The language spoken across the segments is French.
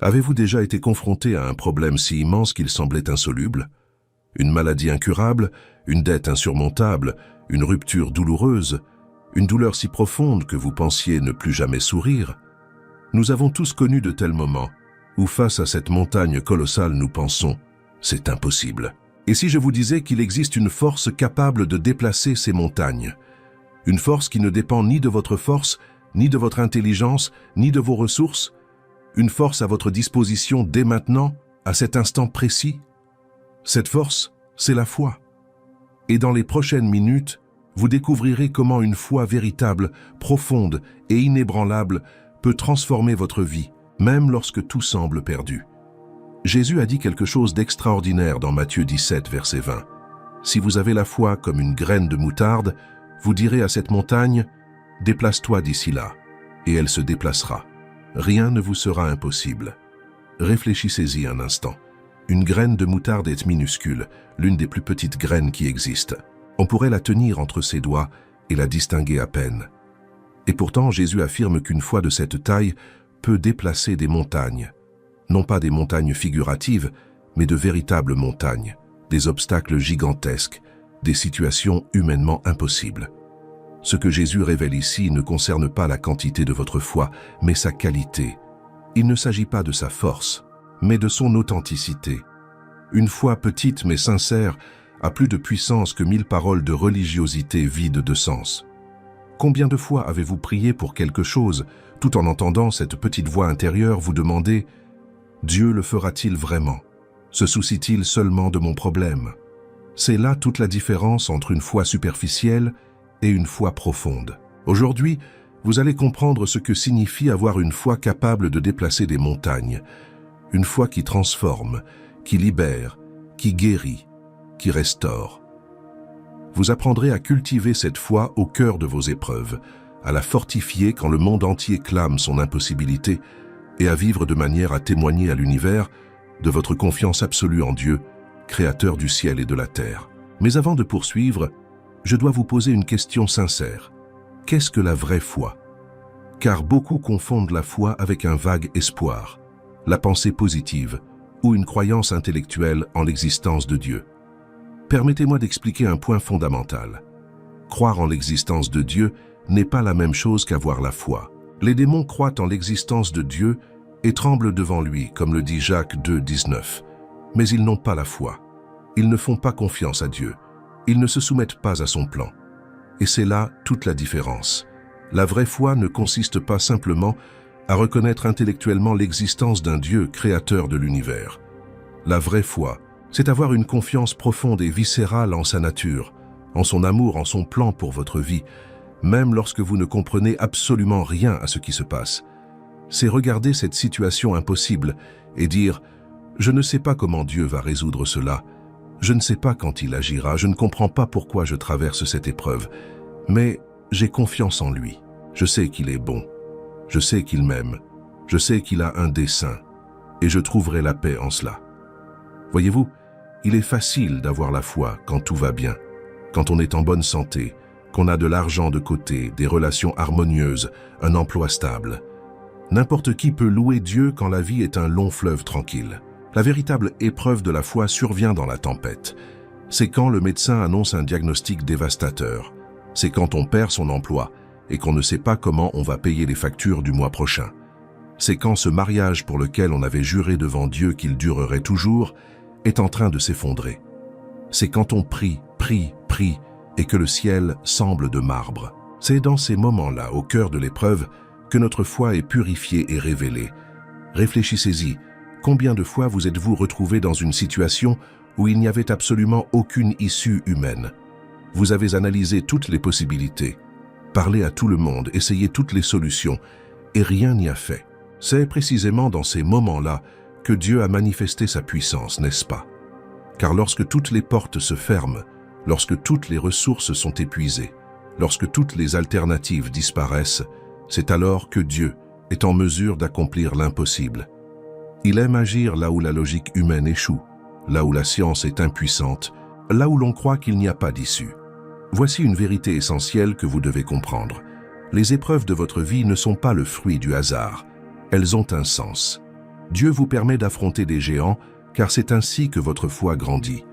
Avez-vous déjà été confronté à un problème si immense qu'il semblait insoluble? Une maladie incurable, une dette insurmontable, une rupture douloureuse, une douleur si profonde que vous pensiez ne plus jamais sourire? Nous avons tous connu de tels moments où face à cette montagne colossale nous pensons « c'est impossible ». Et si je vous disais qu'il existe une force capable de déplacer ces montagnes, une force qui ne dépend ni de votre force, ni de votre intelligence, ni de vos ressources, une force à votre disposition dès maintenant, à cet instant précis? Cette force, c'est la foi. Et dans les prochaines minutes, vous découvrirez comment une foi véritable, profonde et inébranlable peut transformer votre vie, même lorsque tout semble perdu. Jésus a dit quelque chose d'extraordinaire dans Matthieu 17, verset 20. « Si vous avez la foi comme une graine de moutarde, vous direz à cette montagne, « Déplace-toi d'ici là », et elle se déplacera. Rien ne vous sera impossible. » Réfléchissez-y un instant. Une graine de moutarde est minuscule, l'une des plus petites graines qui existent. On pourrait la tenir entre ses doigts et la distinguer à peine. Et pourtant, Jésus affirme qu'une foi de cette taille peut déplacer des montagnes. Non pas des montagnes figuratives, mais de véritables montagnes, des obstacles gigantesques, des situations humainement impossibles. Ce que Jésus révèle ici ne concerne pas la quantité de votre foi, mais sa qualité. Il ne s'agit pas de sa force, mais de son authenticité. Une foi petite mais sincère a plus de puissance que 1000 paroles de religiosité vides de sens. Combien de fois avez-vous prié pour quelque chose, tout en entendant cette petite voix intérieure vous demander « Dieu le fera-t-il vraiment? Se soucie-t-il seulement de mon problème ?» C'est là toute la différence entre une foi superficielle et une foi profonde. Aujourd'hui, vous allez comprendre ce que signifie avoir une foi capable de déplacer des montagnes, une foi qui transforme, qui libère, qui guérit, qui restaure. Vous apprendrez à cultiver cette foi au cœur de vos épreuves, à la fortifier quand le monde entier clame son impossibilité et à vivre de manière à témoigner à l'univers de votre confiance absolue en Dieu, créateur du ciel et de la terre. Mais avant de poursuivre, je dois vous poser une question sincère. Qu'est-ce que la vraie foi? Car beaucoup confondent la foi avec un vague espoir, la pensée positive ou une croyance intellectuelle en l'existence de Dieu. Permettez-moi d'expliquer un point fondamental. Croire en l'existence de Dieu n'est pas la même chose qu'avoir la foi. Les démons croient en l'existence de Dieu et tremblent devant lui, comme le dit Jacques 2, 19. Mais ils n'ont pas la foi. Ils ne font pas confiance à Dieu. Ils ne se soumettent pas à son plan. Et c'est là toute la différence. La vraie foi ne consiste pas simplement à reconnaître intellectuellement l'existence d'un Dieu créateur de l'univers. La vraie foi, c'est avoir une confiance profonde et viscérale en sa nature, en son amour, en son plan pour votre vie, même lorsque vous ne comprenez absolument rien à ce qui se passe. C'est regarder cette situation impossible et dire « Je ne sais pas comment Dieu va résoudre cela. Je ne sais pas quand il agira. Je ne comprends pas pourquoi je traverse cette épreuve. Mais j'ai confiance en lui. Je sais qu'il est bon. Je sais qu'il m'aime. Je sais qu'il a un dessein. Et je trouverai la paix en cela. » Voyez-vous, il est facile d'avoir la foi quand tout va bien, quand on est en bonne santé, qu'on a de l'argent de côté, des relations harmonieuses, un emploi stable. N'importe qui peut louer Dieu quand la vie est un long fleuve tranquille. La véritable épreuve de la foi survient dans la tempête. C'est quand le médecin annonce un diagnostic dévastateur. C'est quand on perd son emploi et qu'on ne sait pas comment on va payer les factures du mois prochain. C'est quand ce mariage pour lequel on avait juré devant Dieu qu'il durerait toujours est en train de s'effondrer. C'est quand on prie, prie, prie et que le ciel semble de marbre. C'est dans ces moments-là, au cœur de l'épreuve, que notre foi est purifiée et révélée. Réfléchissez-y, combien de fois vous êtes-vous retrouvé dans une situation où il n'y avait absolument aucune issue humaine? Vous avez analysé toutes les possibilités, parlé à tout le monde, essayé toutes les solutions, et rien n'y a fait. C'est précisément dans ces moments-là que Dieu a manifesté sa puissance, n'est-ce pas? Car lorsque toutes les portes se ferment, lorsque toutes les ressources sont épuisées, lorsque toutes les alternatives disparaissent, c'est alors que Dieu est en mesure d'accomplir l'impossible. Il aime agir là où la logique humaine échoue, là où la science est impuissante, là où l'on croit qu'il n'y a pas d'issue. Voici une vérité essentielle que vous devez comprendre. Les épreuves de votre vie ne sont pas le fruit du hasard. Elles ont un sens. Dieu vous permet d'affronter des géants, car c'est ainsi que votre foi grandit.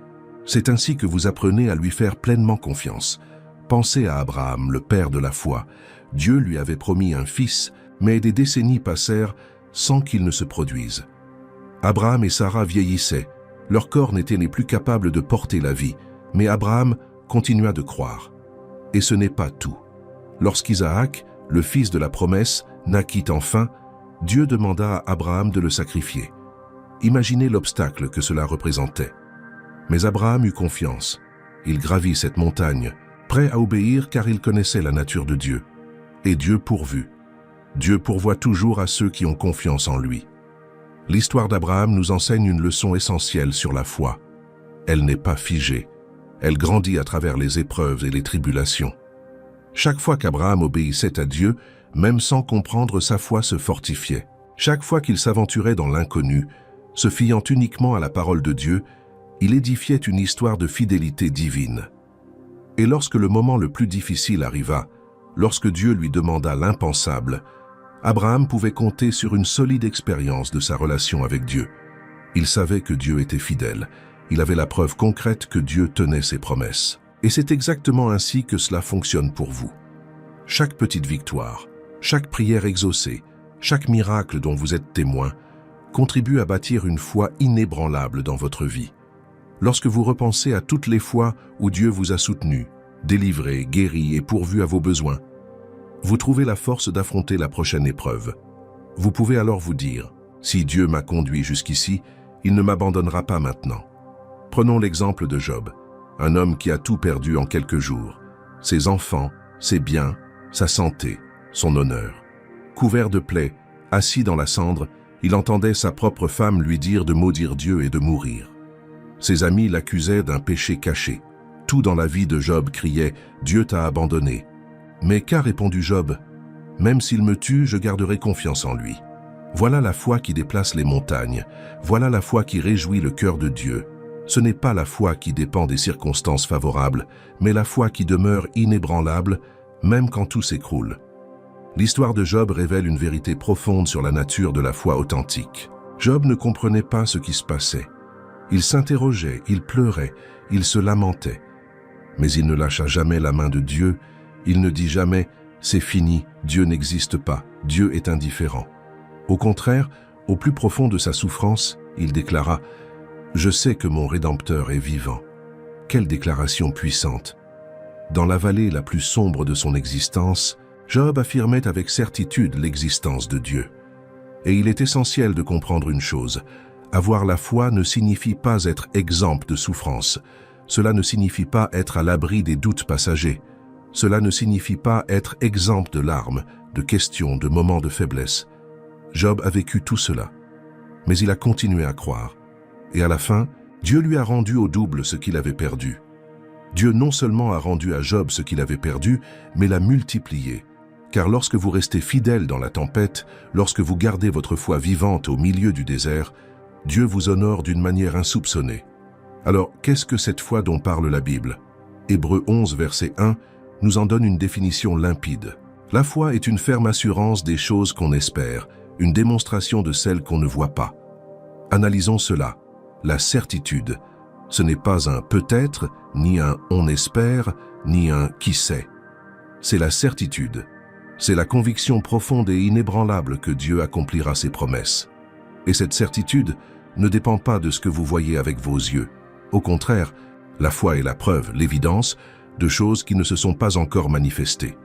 C'est ainsi que vous apprenez à lui faire pleinement confiance. Pensez à Abraham, le père de la foi. Dieu lui avait promis un fils, mais des décennies passèrent sans qu'il ne se produise. Abraham et Sarah vieillissaient. Leur corps n'était plus capable de porter la vie, mais Abraham continua de croire. Et ce n'est pas tout. Lorsqu'Isaac, le fils de la promesse, naquit enfin, Dieu demanda à Abraham de le sacrifier. Imaginez l'obstacle que cela représentait. Mais Abraham eut confiance. Il gravit cette montagne, prêt à obéir car il connaissait la nature de Dieu. Et Dieu pourvut. Dieu pourvoit toujours à ceux qui ont confiance en lui. L'histoire d'Abraham nous enseigne une leçon essentielle sur la foi. Elle n'est pas figée. Elle grandit à travers les épreuves et les tribulations. Chaque fois qu'Abraham obéissait à Dieu, même sans comprendre, sa foi se fortifiait. Chaque fois qu'il s'aventurait dans l'inconnu, se fiant uniquement à la parole de Dieu, il édifiait une histoire de fidélité divine. Et lorsque le moment le plus difficile arriva, lorsque Dieu lui demanda l'impensable, Abraham pouvait compter sur une solide expérience de sa relation avec Dieu. Il savait que Dieu était fidèle. Il avait la preuve concrète que Dieu tenait ses promesses. Et c'est exactement ainsi que cela fonctionne pour vous. Chaque petite victoire, chaque prière exaucée, chaque miracle dont vous êtes témoin, contribue à bâtir une foi inébranlable dans votre vie. Lorsque vous repensez à toutes les fois où Dieu vous a soutenu, délivré, guéri et pourvu à vos besoins, vous trouvez la force d'affronter la prochaine épreuve. Vous pouvez alors vous dire, si Dieu m'a conduit jusqu'ici, il ne m'abandonnera pas maintenant. Prenons l'exemple de Job, un homme qui a tout perdu en quelques jours, ses enfants, ses biens, sa santé, son honneur. Couvert de plaies, assis dans la cendre, il entendait sa propre femme lui dire de maudire Dieu et de mourir. Ses amis l'accusaient d'un péché caché. Tout dans la vie de Job criait « Dieu t'a abandonné ». Mais qu'a répondu Job? « Même s'il me tue, je garderai confiance en lui ». Voilà la foi qui déplace les montagnes. Voilà la foi qui réjouit le cœur de Dieu. Ce n'est pas la foi qui dépend des circonstances favorables, mais la foi qui demeure inébranlable, même quand tout s'écroule. L'histoire de Job révèle une vérité profonde sur la nature de la foi authentique. Job ne comprenait pas ce qui se passait. Il s'interrogeait, il pleurait, il se lamentait. Mais il ne lâcha jamais la main de Dieu. Il ne dit jamais « c'est fini, Dieu n'existe pas, Dieu est indifférent ». Au contraire, au plus profond de sa souffrance, il déclara « Je sais que mon Rédempteur est vivant ». Quelle déclaration puissante! Dans la vallée la plus sombre de son existence, Job affirmait avec certitude l'existence de Dieu. Et il est essentiel de comprendre une chose. Avoir la foi ne signifie pas être exempt de souffrance. Cela ne signifie pas être à l'abri des doutes passagers. Cela ne signifie pas être exempt de larmes, de questions, de moments de faiblesse. Job a vécu tout cela. Mais il a continué à croire. Et à la fin, Dieu lui a rendu au double ce qu'il avait perdu. Dieu non seulement a rendu à Job ce qu'il avait perdu, mais l'a multiplié. Car lorsque vous restez fidèle dans la tempête, lorsque vous gardez votre foi vivante au milieu du désert, Dieu vous honore d'une manière insoupçonnée. Alors, qu'est-ce que cette foi dont parle la Bible? Hébreux 11, verset 1, nous en donne une définition limpide. La foi est une ferme assurance des choses qu'on espère, une démonstration de celles qu'on ne voit pas. Analysons cela. La certitude, ce n'est pas un peut-être, ni un on espère, ni un qui sait. C'est la certitude. C'est la conviction profonde et inébranlable que Dieu accomplira ses promesses. Et cette certitude ne dépend pas de ce que vous voyez avec vos yeux. Au contraire, la foi est la preuve, l'évidence, de choses qui ne se sont pas encore manifestées.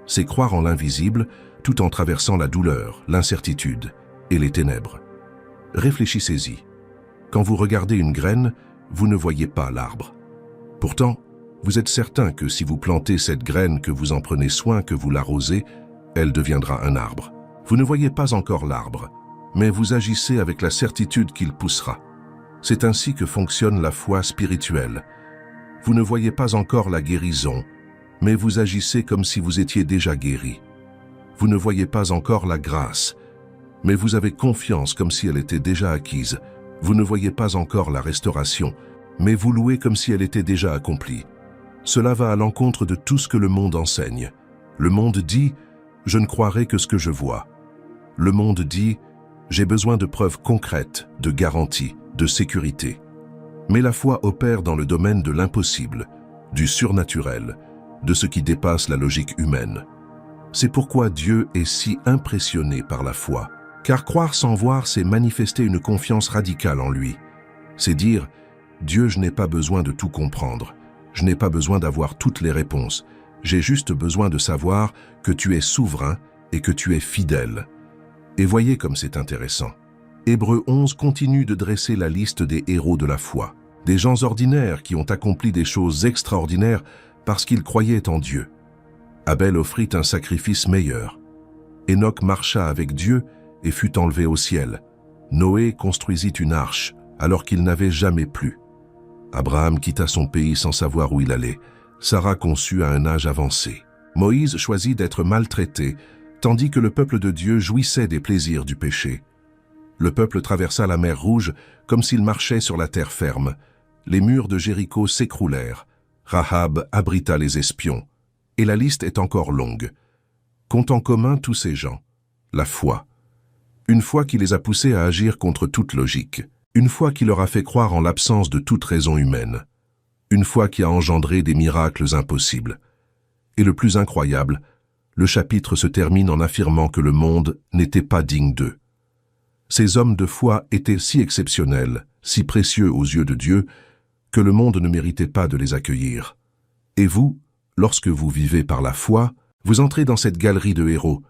C'est croire en l'invisible tout en traversant la douleur, l'incertitude et les ténèbres. Réfléchissez-y. Quand vous regardez une graine, vous ne voyez pas l'arbre. Pourtant, vous êtes certain que si vous plantez cette graine, que vous en prenez soin, que vous l'arrosez, elle deviendra un arbre. Vous ne voyez pas encore l'arbre, mais vous agissez avec la certitude qu'il poussera. C'est ainsi que fonctionne la foi spirituelle. Vous ne voyez pas encore la guérison, mais vous agissez comme si vous étiez déjà guéri. Vous ne voyez pas encore la grâce, mais vous avez confiance comme si elle était déjà acquise. Vous ne voyez pas encore la restauration, mais vous louez comme si elle était déjà accomplie. Cela va à l'encontre de tout ce que le monde enseigne. Le monde dit « je ne croirai que ce que je vois ». Le monde dit « J'ai besoin de preuves concrètes, de garanties, de sécurité. Mais la foi opère dans le domaine de l'impossible, du surnaturel, de ce qui dépasse la logique humaine. C'est pourquoi Dieu est si impressionné par la foi. Car croire sans voir, c'est manifester une confiance radicale en lui. C'est dire « Dieu, je n'ai pas besoin de tout comprendre. Je n'ai pas besoin d'avoir toutes les réponses. J'ai juste besoin de savoir que tu es souverain et que tu es fidèle. » Et voyez comme c'est intéressant. Hébreux 11 continue de dresser la liste des héros de la foi. Des gens ordinaires qui ont accompli des choses extraordinaires parce qu'ils croyaient en Dieu. Abel offrit un sacrifice meilleur. Enoch marcha avec Dieu et fut enlevé au ciel. Noé construisit une arche alors qu'il n'avait jamais plu. Abraham quitta son pays sans savoir où il allait. Sarah conçut à un âge avancé. Moïse choisit d'être maltraité, tandis que le peuple de Dieu jouissait des plaisirs du péché. Le peuple traversa la mer Rouge comme s'il marchait sur la terre ferme. Les murs de Jéricho s'écroulèrent. Rahab abrita les espions. Et la liste est encore longue. Qu'ont en commun tous ces gens? La foi. Une foi qui les a poussés à agir contre toute logique. Une foi qui leur a fait croire en l'absence de toute raison humaine. Une foi qui a engendré des miracles impossibles. Et le plus incroyable, le chapitre se termine en affirmant que le monde n'était pas digne d'eux. Ces hommes de foi étaient si exceptionnels, si précieux aux yeux de Dieu, que le monde ne méritait pas de les accueillir. Et vous, lorsque vous vivez par la foi, vous entrez dans cette galerie de héros.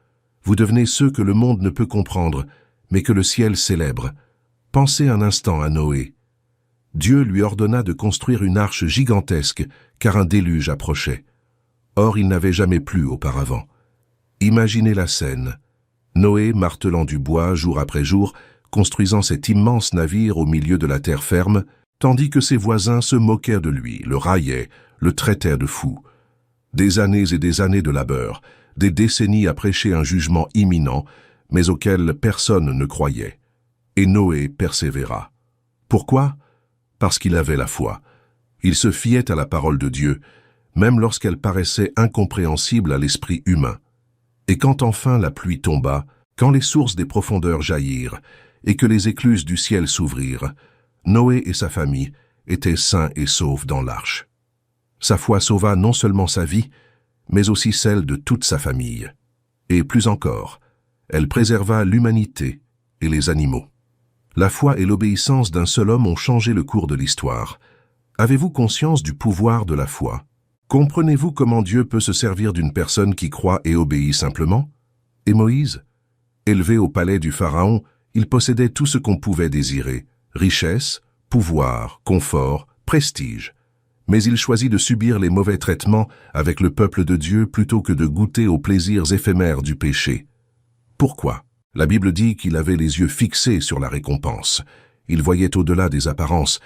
Vous devenez ceux que le monde ne peut comprendre, mais que le ciel célèbre. Pensez un instant à Noé. Dieu lui ordonna de construire une arche gigantesque, car un déluge approchait. Or, il n'avait jamais plu auparavant. Imaginez la scène. Noé martelant du bois jour après jour, construisant cet immense navire au milieu de la terre ferme, tandis que ses voisins se moquèrent de lui, le raillaient, le traitaient de fou. Des années et des années de labeur, des décennies à prêcher un jugement imminent, mais auquel personne ne croyait. Et Noé persévéra. Pourquoi? Parce qu'il avait la foi. Il se fiait à la parole de Dieu, même lorsqu'elle paraissait incompréhensible à l'esprit humain. Et quand enfin la pluie tomba, quand les sources des profondeurs jaillirent, et que les écluses du ciel s'ouvrirent, Noé et sa famille étaient sains et saufs dans l'arche. Sa foi sauva non seulement sa vie, mais aussi celle de toute sa famille. Et plus encore, elle préserva l'humanité et les animaux. La foi et l'obéissance d'un seul homme ont changé le cours de l'histoire. Avez-vous conscience du pouvoir de la foi? Comprenez-vous comment Dieu peut se servir d'une personne qui croit et obéit simplement? Et Moïse? Élevé au palais du Pharaon, il possédait tout ce qu'on pouvait désirer, richesse, pouvoir, confort, prestige. Mais il choisit de subir les mauvais traitements avec le peuple de Dieu plutôt que de goûter aux plaisirs éphémères du péché. Pourquoi? La Bible dit qu'il avait les yeux fixés sur la récompense. Il voyait au-delà des apparences.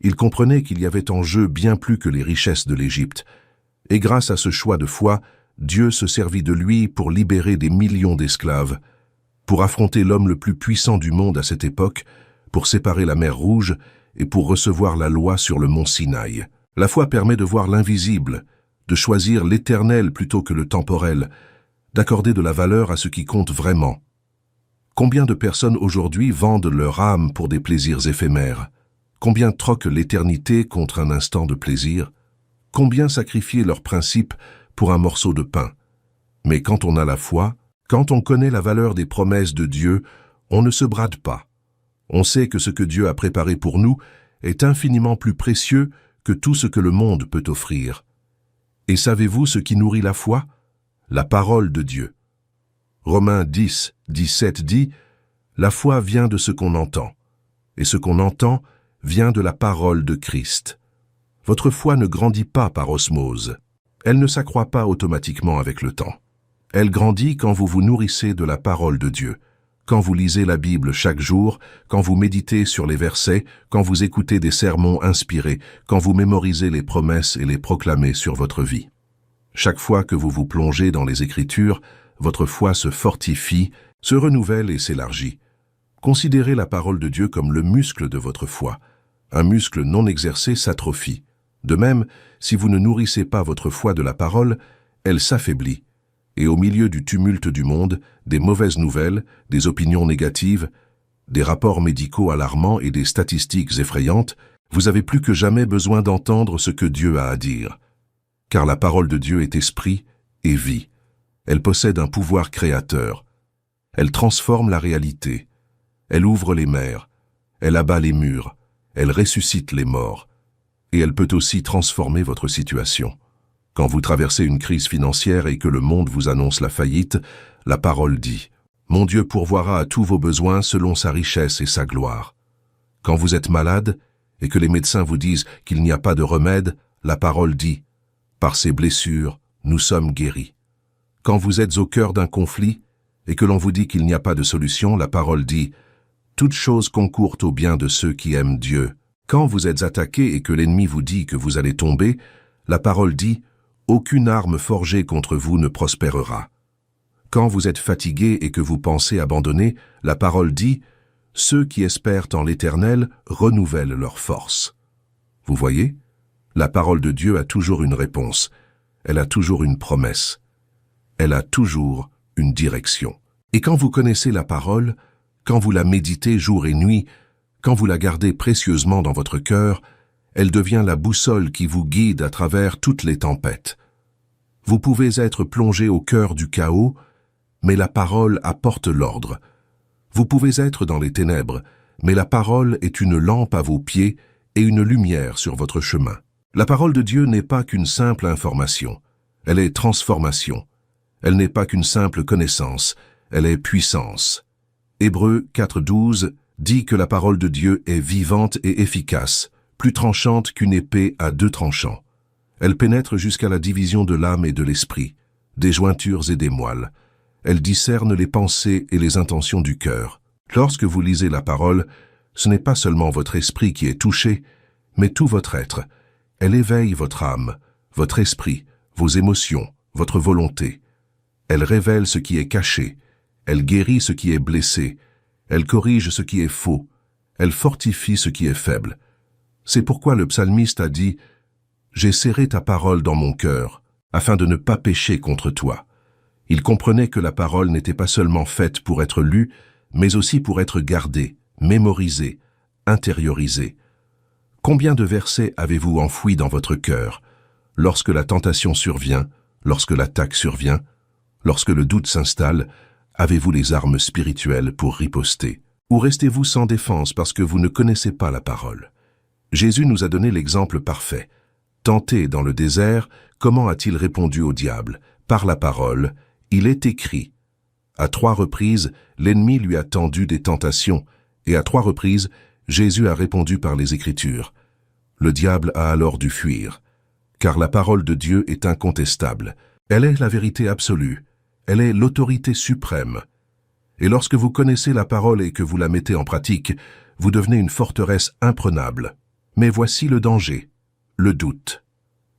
Il comprenait qu'il y avait en jeu bien plus que les richesses de l'Égypte. Et grâce à ce choix de foi, Dieu se servit de lui pour libérer des millions d'esclaves, pour affronter l'homme le plus puissant du monde à cette époque, pour séparer la mer Rouge et pour recevoir la loi sur le mont Sinaï. La foi permet de voir l'invisible, de choisir l'éternel plutôt que le temporel, d'accorder de la valeur à ce qui compte vraiment. Combien de personnes aujourd'hui vendent leur âme pour des plaisirs éphémères? Combien troquent l'éternité contre un instant de plaisir? Combien sacrifient leurs principes pour un morceau de pain? Mais quand on a la foi, quand on connaît la valeur des promesses de Dieu, on ne se brade pas. On sait que ce que Dieu a préparé pour nous est infiniment plus précieux que tout ce que le monde peut offrir. Et savez-vous ce qui nourrit la foi? La parole de Dieu. Romains 10, 17 dit « La foi vient de ce qu'on entend, et ce qu'on entend vient de la parole de Christ. » Votre foi ne grandit pas par osmose. Elle ne s'accroît pas automatiquement avec le temps. Elle grandit quand vous vous nourrissez de la parole de Dieu, quand vous lisez la Bible chaque jour, quand vous méditez sur les versets, quand vous écoutez des sermons inspirés, quand vous mémorisez les promesses et les proclamez sur votre vie. Chaque fois que vous vous plongez dans les Écritures, votre foi se fortifie, se renouvelle et s'élargit. Considérez la parole de Dieu comme le muscle de votre foi. Un muscle non exercé s'atrophie. De même, si vous ne nourrissez pas votre foi de la parole, elle s'affaiblit. Et au milieu du tumulte du monde, des mauvaises nouvelles, des opinions négatives, des rapports médicaux alarmants et des statistiques effrayantes, vous avez plus que jamais besoin d'entendre ce que Dieu a à dire. Car la parole de Dieu est esprit et vie. Elle possède un pouvoir créateur. Elle transforme la réalité. Elle ouvre les mers. Elle abat les murs. Elle ressuscite les morts. Et elle peut aussi transformer votre situation. Quand vous traversez une crise financière et que le monde vous annonce la faillite, la parole dit « Mon Dieu pourvoira à tous vos besoins selon sa richesse et sa gloire ». Quand vous êtes malade et que les médecins vous disent qu'il n'y a pas de remède, la parole dit « Par ses blessures, nous sommes guéris ». Quand vous êtes au cœur d'un conflit et que l'on vous dit qu'il n'y a pas de solution, la parole dit « Toutes choses concourent au bien de ceux qui aiment Dieu ». Quand vous êtes attaqué et que l'ennemi vous dit que vous allez tomber, la parole dit « Aucune arme forgée contre vous ne prospérera ». Quand vous êtes fatigué et que vous pensez abandonner, la parole dit « Ceux qui espèrent en l'Éternel renouvellent leur force ». Vous voyez, la parole de Dieu a toujours une réponse, elle a toujours une promesse, elle a toujours une direction. Et quand vous connaissez la parole, quand vous la méditez jour et nuit, quand vous la gardez précieusement dans votre cœur, elle devient la boussole qui vous guide à travers toutes les tempêtes. Vous pouvez être plongé au cœur du chaos, mais la parole apporte l'ordre. Vous pouvez être dans les ténèbres, mais la parole est une lampe à vos pieds et une lumière sur votre chemin. La parole de Dieu n'est pas qu'une simple information, elle est transformation. Elle n'est pas qu'une simple connaissance, elle est puissance. Hébreux 4:12 dit que la parole de Dieu est vivante et efficace, plus tranchante qu'une épée à 2 tranchants. Elle pénètre jusqu'à la division de l'âme et de l'esprit, des jointures et des moelles. Elle discerne les pensées et les intentions du cœur. Lorsque vous lisez la parole, ce n'est pas seulement votre esprit qui est touché, mais tout votre être. Elle éveille votre âme, votre esprit, vos émotions, votre volonté. Elle révèle ce qui est caché. Elle guérit ce qui est blessé. Elle corrige ce qui est faux. Elle fortifie ce qui est faible. C'est pourquoi le psalmiste a dit « J'ai serré ta parole dans mon cœur, afin de ne pas pécher contre toi ». Il comprenait que la parole n'était pas seulement faite pour être lue, mais aussi pour être gardée, mémorisée, intériorisée. Combien de versets avez-vous enfouis dans votre cœur, lorsque la tentation survient, lorsque l'attaque survient, lorsque le doute s'installe, avez-vous les armes spirituelles pour riposter? Ou restez-vous sans défense parce que vous ne connaissez pas la parole? Jésus nous a donné l'exemple parfait. Tenté dans le désert, comment a-t-il répondu au diable? Par la parole, il est écrit. À 3 reprises, l'ennemi lui a tendu des tentations, et à 3 reprises, Jésus a répondu par les Écritures. Le diable a alors dû fuir, car la parole de Dieu est incontestable. Elle est la vérité absolue. Elle est l'autorité suprême. Et lorsque vous connaissez la parole et que vous la mettez en pratique, vous devenez une forteresse imprenable. Mais voici le danger, le doute.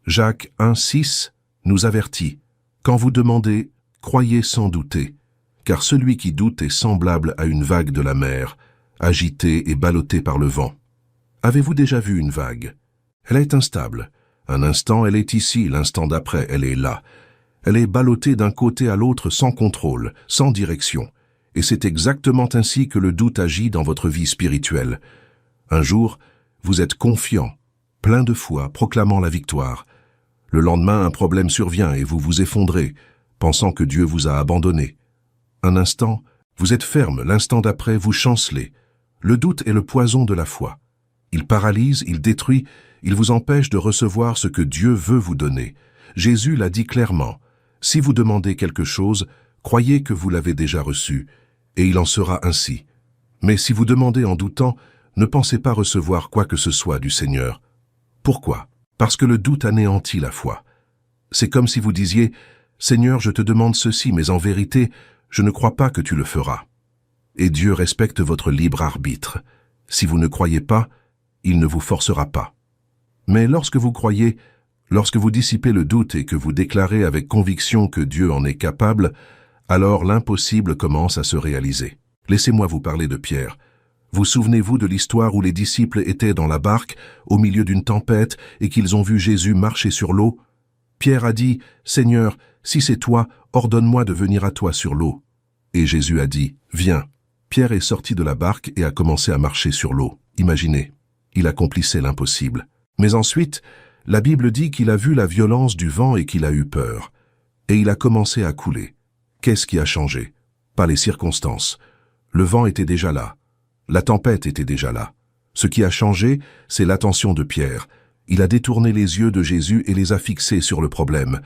Jacques 1,6 nous avertit. Quand vous demandez, croyez sans douter, car celui qui doute est semblable à une vague de la mer, agitée et ballottée par le vent. Avez-vous déjà vu une vague? Elle est instable. Un instant, elle est ici, l'instant d'après, elle est là. Elle est ballottée d'un côté à l'autre sans contrôle, sans direction. Et c'est exactement ainsi que le doute agit dans votre vie spirituelle. Un jour, vous êtes confiant, plein de foi, proclamant la victoire. Le lendemain, un problème survient et vous vous effondrez, pensant que Dieu vous a abandonné. Un instant, vous êtes ferme, l'instant d'après, vous chancelez. Le doute est le poison de la foi. Il paralyse, il détruit, il vous empêche de recevoir ce que Dieu veut vous donner. Jésus l'a dit clairement. Si vous demandez quelque chose, croyez que vous l'avez déjà reçu, et il en sera ainsi. Mais si vous demandez en doutant, ne pensez pas recevoir quoi que ce soit du Seigneur. Pourquoi? Parce que le doute anéantit la foi. C'est comme si vous disiez « Seigneur, je te demande ceci, mais en vérité, je ne crois pas que tu le feras. » Et Dieu respecte votre libre arbitre. Si vous ne croyez pas, il ne vous forcera pas. Mais lorsque vous croyez, lorsque vous dissipez le doute et que vous déclarez avec conviction que Dieu en est capable, alors l'impossible commence à se réaliser. Laissez-moi vous parler de Pierre. Vous souvenez-vous de l'histoire où les disciples étaient dans la barque, au milieu d'une tempête, et qu'ils ont vu Jésus marcher sur l'eau? Pierre a dit, « Seigneur, si c'est toi, ordonne-moi de venir à toi sur l'eau. » Et Jésus a dit, « Viens. » Pierre est sorti de la barque et a commencé à marcher sur l'eau. Imaginez, il accomplissait l'impossible. Mais ensuite, la Bible dit qu'il a vu la violence du vent et qu'il a eu peur. Et il a commencé à couler. Qu'est-ce qui a changé? Pas les circonstances. Le vent était déjà là. La tempête était déjà là. Ce qui a changé, c'est l'attention de Pierre. Il a détourné les yeux de Jésus et les a fixés sur le problème.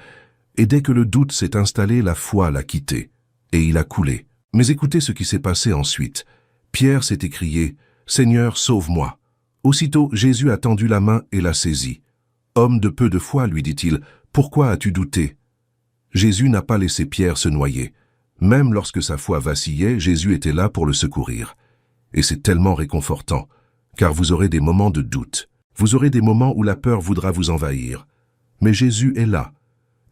Et dès que le doute s'est installé, la foi l'a quitté. Et il a coulé. Mais écoutez ce qui s'est passé ensuite. Pierre s'est écrié « Seigneur, sauve-moi ». Aussitôt, Jésus a tendu la main et l'a saisi. « Homme de peu de foi, lui dit-il, pourquoi as-tu douté ?» Jésus n'a pas laissé Pierre se noyer. Même lorsque sa foi vacillait, Jésus était là pour le secourir. Et c'est tellement réconfortant, car vous aurez des moments de doute. Vous aurez des moments où la peur voudra vous envahir. Mais Jésus est là.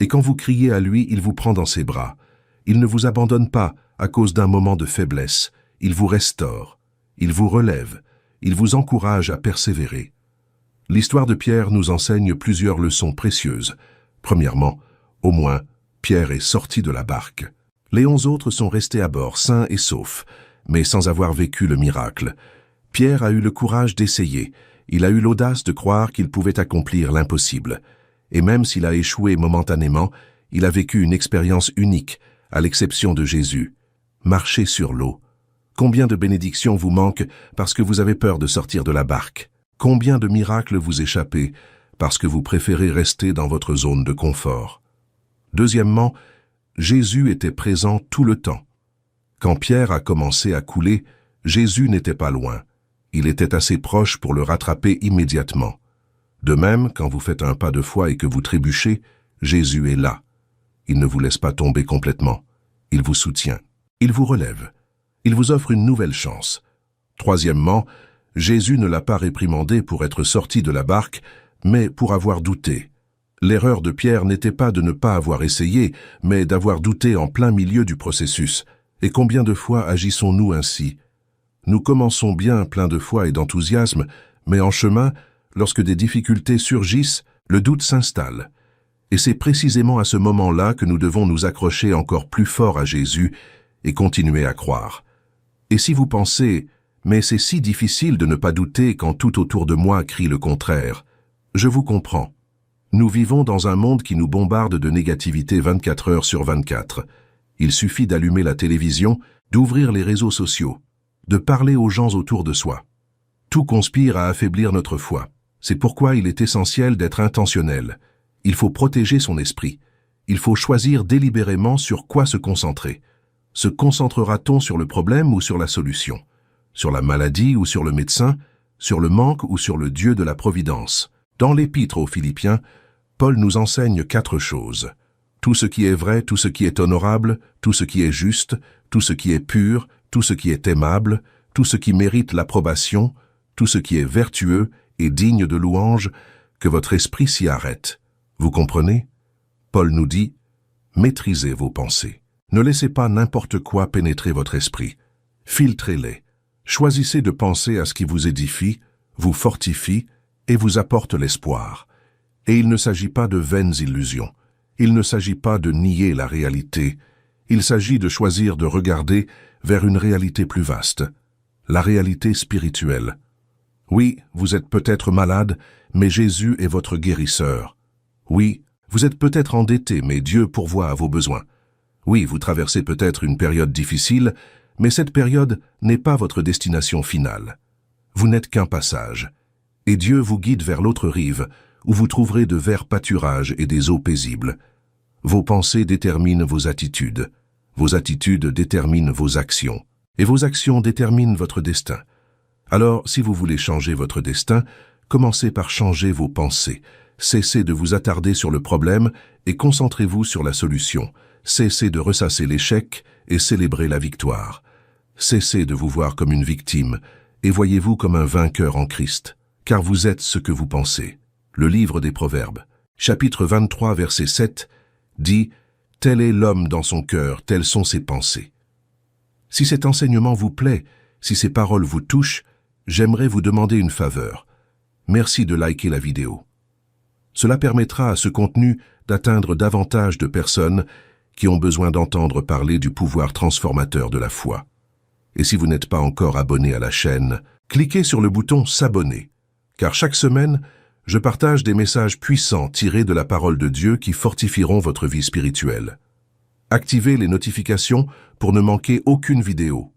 Et quand vous criez à lui, il vous prend dans ses bras. Il ne vous abandonne pas à cause d'un moment de faiblesse. Il vous restaure. Il vous relève. Il vous encourage à persévérer. L'histoire de Pierre nous enseigne plusieurs leçons précieuses. Premièrement, au moins, Pierre est sorti de la barque. Les 11 autres sont restés à bord, sains et saufs, mais sans avoir vécu le miracle. Pierre a eu le courage d'essayer. Il a eu l'audace de croire qu'il pouvait accomplir l'impossible. Et même s'il a échoué momentanément, il a vécu une expérience unique, à l'exception de Jésus. Marcher sur l'eau. Combien de bénédictions vous manquent parce que vous avez peur de sortir de la barque? Combien de miracles vous échappez parce que vous préférez rester dans votre zone de confort? Deuxièmement, Jésus était présent tout le temps. Quand Pierre a commencé à couler, Jésus n'était pas loin. Il était assez proche pour le rattraper immédiatement. De même, quand vous faites un pas de foi et que vous trébuchez, Jésus est là. Il ne vous laisse pas tomber complètement. Il vous soutient. Il vous relève. Il vous offre une nouvelle chance. Troisièmement, Jésus ne l'a pas réprimandé pour être sorti de la barque, mais pour avoir douté. L'erreur de Pierre n'était pas de ne pas avoir essayé, mais d'avoir douté en plein milieu du processus. Et combien de fois agissons-nous ainsi? Nous commençons bien plein de foi et d'enthousiasme, mais en chemin, lorsque des difficultés surgissent, le doute s'installe. Et c'est précisément à ce moment-là que nous devons nous accrocher encore plus fort à Jésus et continuer à croire. Et si vous pensez « mais c'est si difficile de ne pas douter quand tout autour de moi crie le contraire », je vous comprends. Nous vivons dans un monde qui nous bombarde de négativité 24 heures sur 24. Il suffit d'allumer la télévision, d'ouvrir les réseaux sociaux, de parler aux gens autour de soi. Tout conspire à affaiblir notre foi. C'est pourquoi il est essentiel d'être intentionnel. Il faut protéger son esprit. Il faut choisir délibérément sur quoi se concentrer. Se concentrera-t-on sur le problème ou sur la solution? Sur la maladie ou sur le médecin? Sur le manque ou sur le Dieu de la providence? Dans l'Épître aux Philippiens, Paul nous enseigne 4 choses. Tout ce qui est vrai, tout ce qui est honorable, tout ce qui est juste, tout ce qui est pur, tout ce qui est aimable, tout ce qui mérite l'approbation, tout ce qui est vertueux et digne de louange, que votre esprit s'y arrête. Vous comprenez? Paul nous dit, maîtrisez vos pensées. Ne laissez pas n'importe quoi pénétrer votre esprit. Filtrez-les. Choisissez de penser à ce qui vous édifie, vous fortifie et vous apporte l'espoir. Et il ne s'agit pas de vaines illusions. Il ne s'agit pas de nier la réalité. Il s'agit de choisir de regarder vers une réalité plus vaste, la réalité spirituelle. Oui, vous êtes peut-être malade, mais Jésus est votre guérisseur. Oui, vous êtes peut-être endetté, mais Dieu pourvoit à vos besoins. Oui, vous traversez peut-être une période difficile, mais cette période n'est pas votre destination finale. Vous n'êtes qu'un passage. Et Dieu vous guide vers l'autre rive, où vous trouverez de verts pâturages et des eaux paisibles. Vos pensées déterminent vos attitudes. Vos attitudes déterminent vos actions. Et vos actions déterminent votre destin. Alors, si vous voulez changer votre destin, commencez par changer vos pensées. Cessez de vous attarder sur le problème et concentrez-vous sur la solution. Cessez de ressasser l'échec et célébrez la victoire. Cessez de vous voir comme une victime et voyez-vous comme un vainqueur en Christ, car vous êtes ce que vous pensez. Le livre des Proverbes, chapitre 23, verset 7, dit « Tel est l'homme dans son cœur, telles sont ses pensées ». Si cet enseignement vous plaît, si ces paroles vous touchent, j'aimerais vous demander une faveur. Merci de liker la vidéo. Cela permettra à ce contenu d'atteindre davantage de personnes qui ont besoin d'entendre parler du pouvoir transformateur de la foi. Et si vous n'êtes pas encore abonné à la chaîne, cliquez sur le bouton s'abonner, car chaque semaine, je partage des messages puissants tirés de la parole de Dieu qui fortifieront votre vie spirituelle. Activez les notifications pour ne manquer aucune vidéo.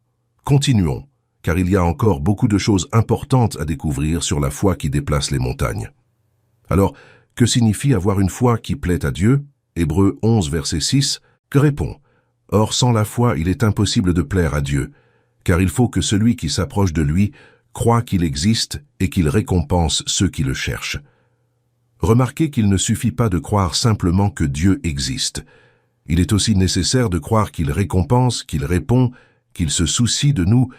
Continuons, car il y a encore beaucoup de choses importantes à découvrir sur la foi qui déplace les montagnes. Alors, que signifie avoir une foi qui plaît à Dieu? Hébreux 11, verset 6, que répond? Or, sans la foi, il est impossible de plaire à Dieu, car il faut que celui qui s'approche de lui croit qu'il existe et qu'il récompense ceux qui le cherchent. Remarquez qu'il ne suffit pas de croire simplement que Dieu existe. Il est aussi nécessaire de croire qu'il récompense, qu'il répond, qu'il se soucie de nous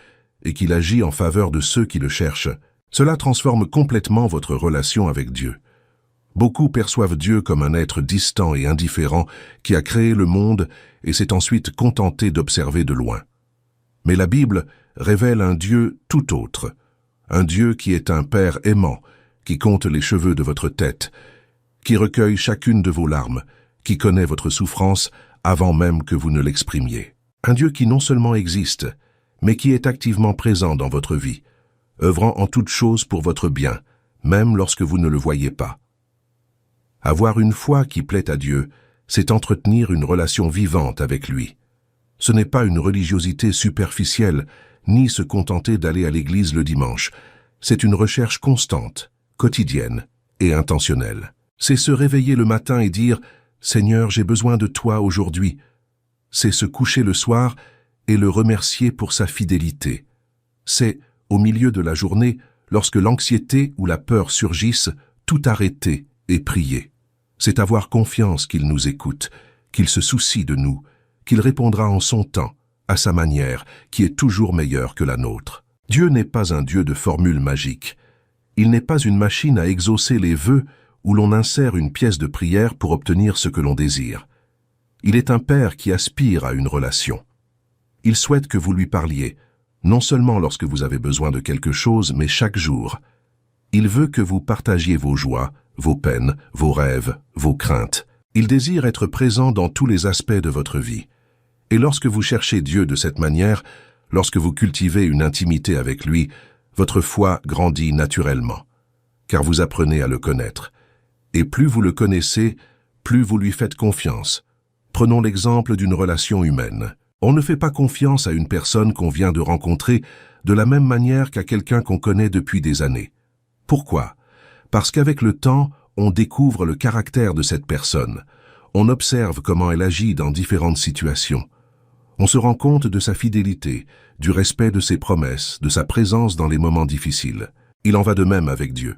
et qu'il agit en faveur de ceux qui le cherchent. Cela transforme complètement votre relation avec Dieu. Beaucoup perçoivent Dieu comme un être distant et indifférent qui a créé le monde et s'est ensuite contenté d'observer de loin. Mais la Bible révèle un Dieu tout autre, un Dieu qui est un Père aimant, qui compte les cheveux de votre tête, qui recueille chacune de vos larmes, qui connaît votre souffrance avant même que vous ne l'exprimiez. Un Dieu qui non seulement existe, mais qui est activement présent dans votre vie, œuvrant en toutes choses pour votre bien, même lorsque vous ne le voyez pas. Avoir une foi qui plaît à Dieu, c'est entretenir une relation vivante avec lui. Ce n'est pas une religiosité superficielle, ni se contenter d'aller à l'église le dimanche. C'est une recherche constante, quotidienne et intentionnelle. C'est se réveiller le matin et dire « Seigneur, j'ai besoin de toi aujourd'hui ». C'est se coucher le soir et le remercier pour sa fidélité. C'est, au milieu de la journée, lorsque l'anxiété ou la peur surgissent, tout arrêter et prier. C'est avoir confiance qu'il nous écoute, qu'il se soucie de nous, qu'il répondra en son temps, à sa manière, qui est toujours meilleure que la nôtre. Dieu n'est pas un Dieu de formules magiques. Il n'est pas une machine à exaucer les vœux où l'on insère une pièce de prière pour obtenir ce que l'on désire. Il est un Père qui aspire à une relation. Il souhaite que vous lui parliez, non seulement lorsque vous avez besoin de quelque chose, mais chaque jour. Il veut que vous partagiez vos joies, vos peines, vos rêves, vos craintes. Il désire être présent dans tous les aspects de votre vie. Et lorsque vous cherchez Dieu de cette manière, lorsque vous cultivez une intimité avec lui, votre foi grandit naturellement, car vous apprenez à le connaître. Et plus vous le connaissez, plus vous lui faites confiance. Prenons l'exemple d'une relation humaine. On ne fait pas confiance à une personne qu'on vient de rencontrer de la même manière qu'à quelqu'un qu'on connaît depuis des années. Pourquoi? Parce qu'avec le temps, on découvre le caractère de cette personne. On observe comment elle agit dans différentes situations. On se rend compte de sa fidélité, du respect de ses promesses, de sa présence dans les moments difficiles. Il en va de même avec Dieu.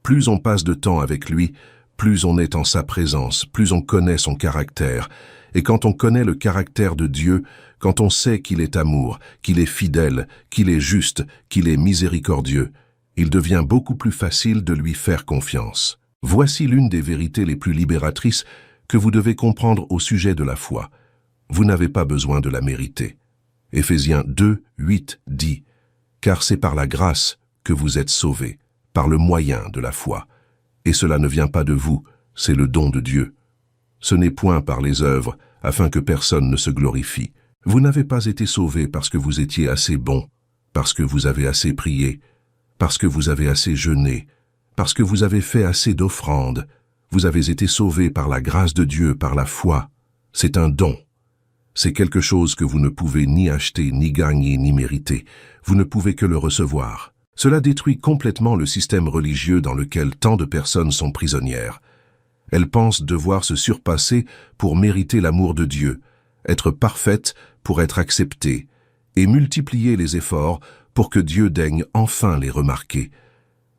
Plus on passe de temps avec lui, plus on est en sa présence, plus on connaît son caractère. Et quand on connaît le caractère de Dieu, quand on sait qu'il est amour, qu'il est fidèle, qu'il est juste, qu'il est miséricordieux, il devient beaucoup plus facile de lui faire confiance. Voici l'une des vérités les plus libératrices que vous devez comprendre au sujet de la foi. Vous n'avez pas besoin de la mériter. Éphésiens 2, 8 dit « Car c'est par la grâce que vous êtes sauvés, par le moyen de la foi. Et cela ne vient pas de vous, c'est le don de Dieu. Ce n'est point par les œuvres, afin que personne ne se glorifie. Vous n'avez pas été sauvés parce que vous étiez assez bon, parce que vous avez assez prié, parce que vous avez assez jeûné, parce que vous avez fait assez d'offrandes. Vous avez été sauvés par la grâce de Dieu, par la foi. C'est un don. C'est quelque chose que vous ne pouvez ni acheter, ni gagner, ni mériter. Vous ne pouvez que le recevoir. Cela détruit complètement le système religieux dans lequel tant de personnes sont prisonnières. Elles pensent devoir se surpasser pour mériter l'amour de Dieu, être parfaites pour être acceptées, et multiplier les efforts pour que Dieu daigne enfin les remarquer.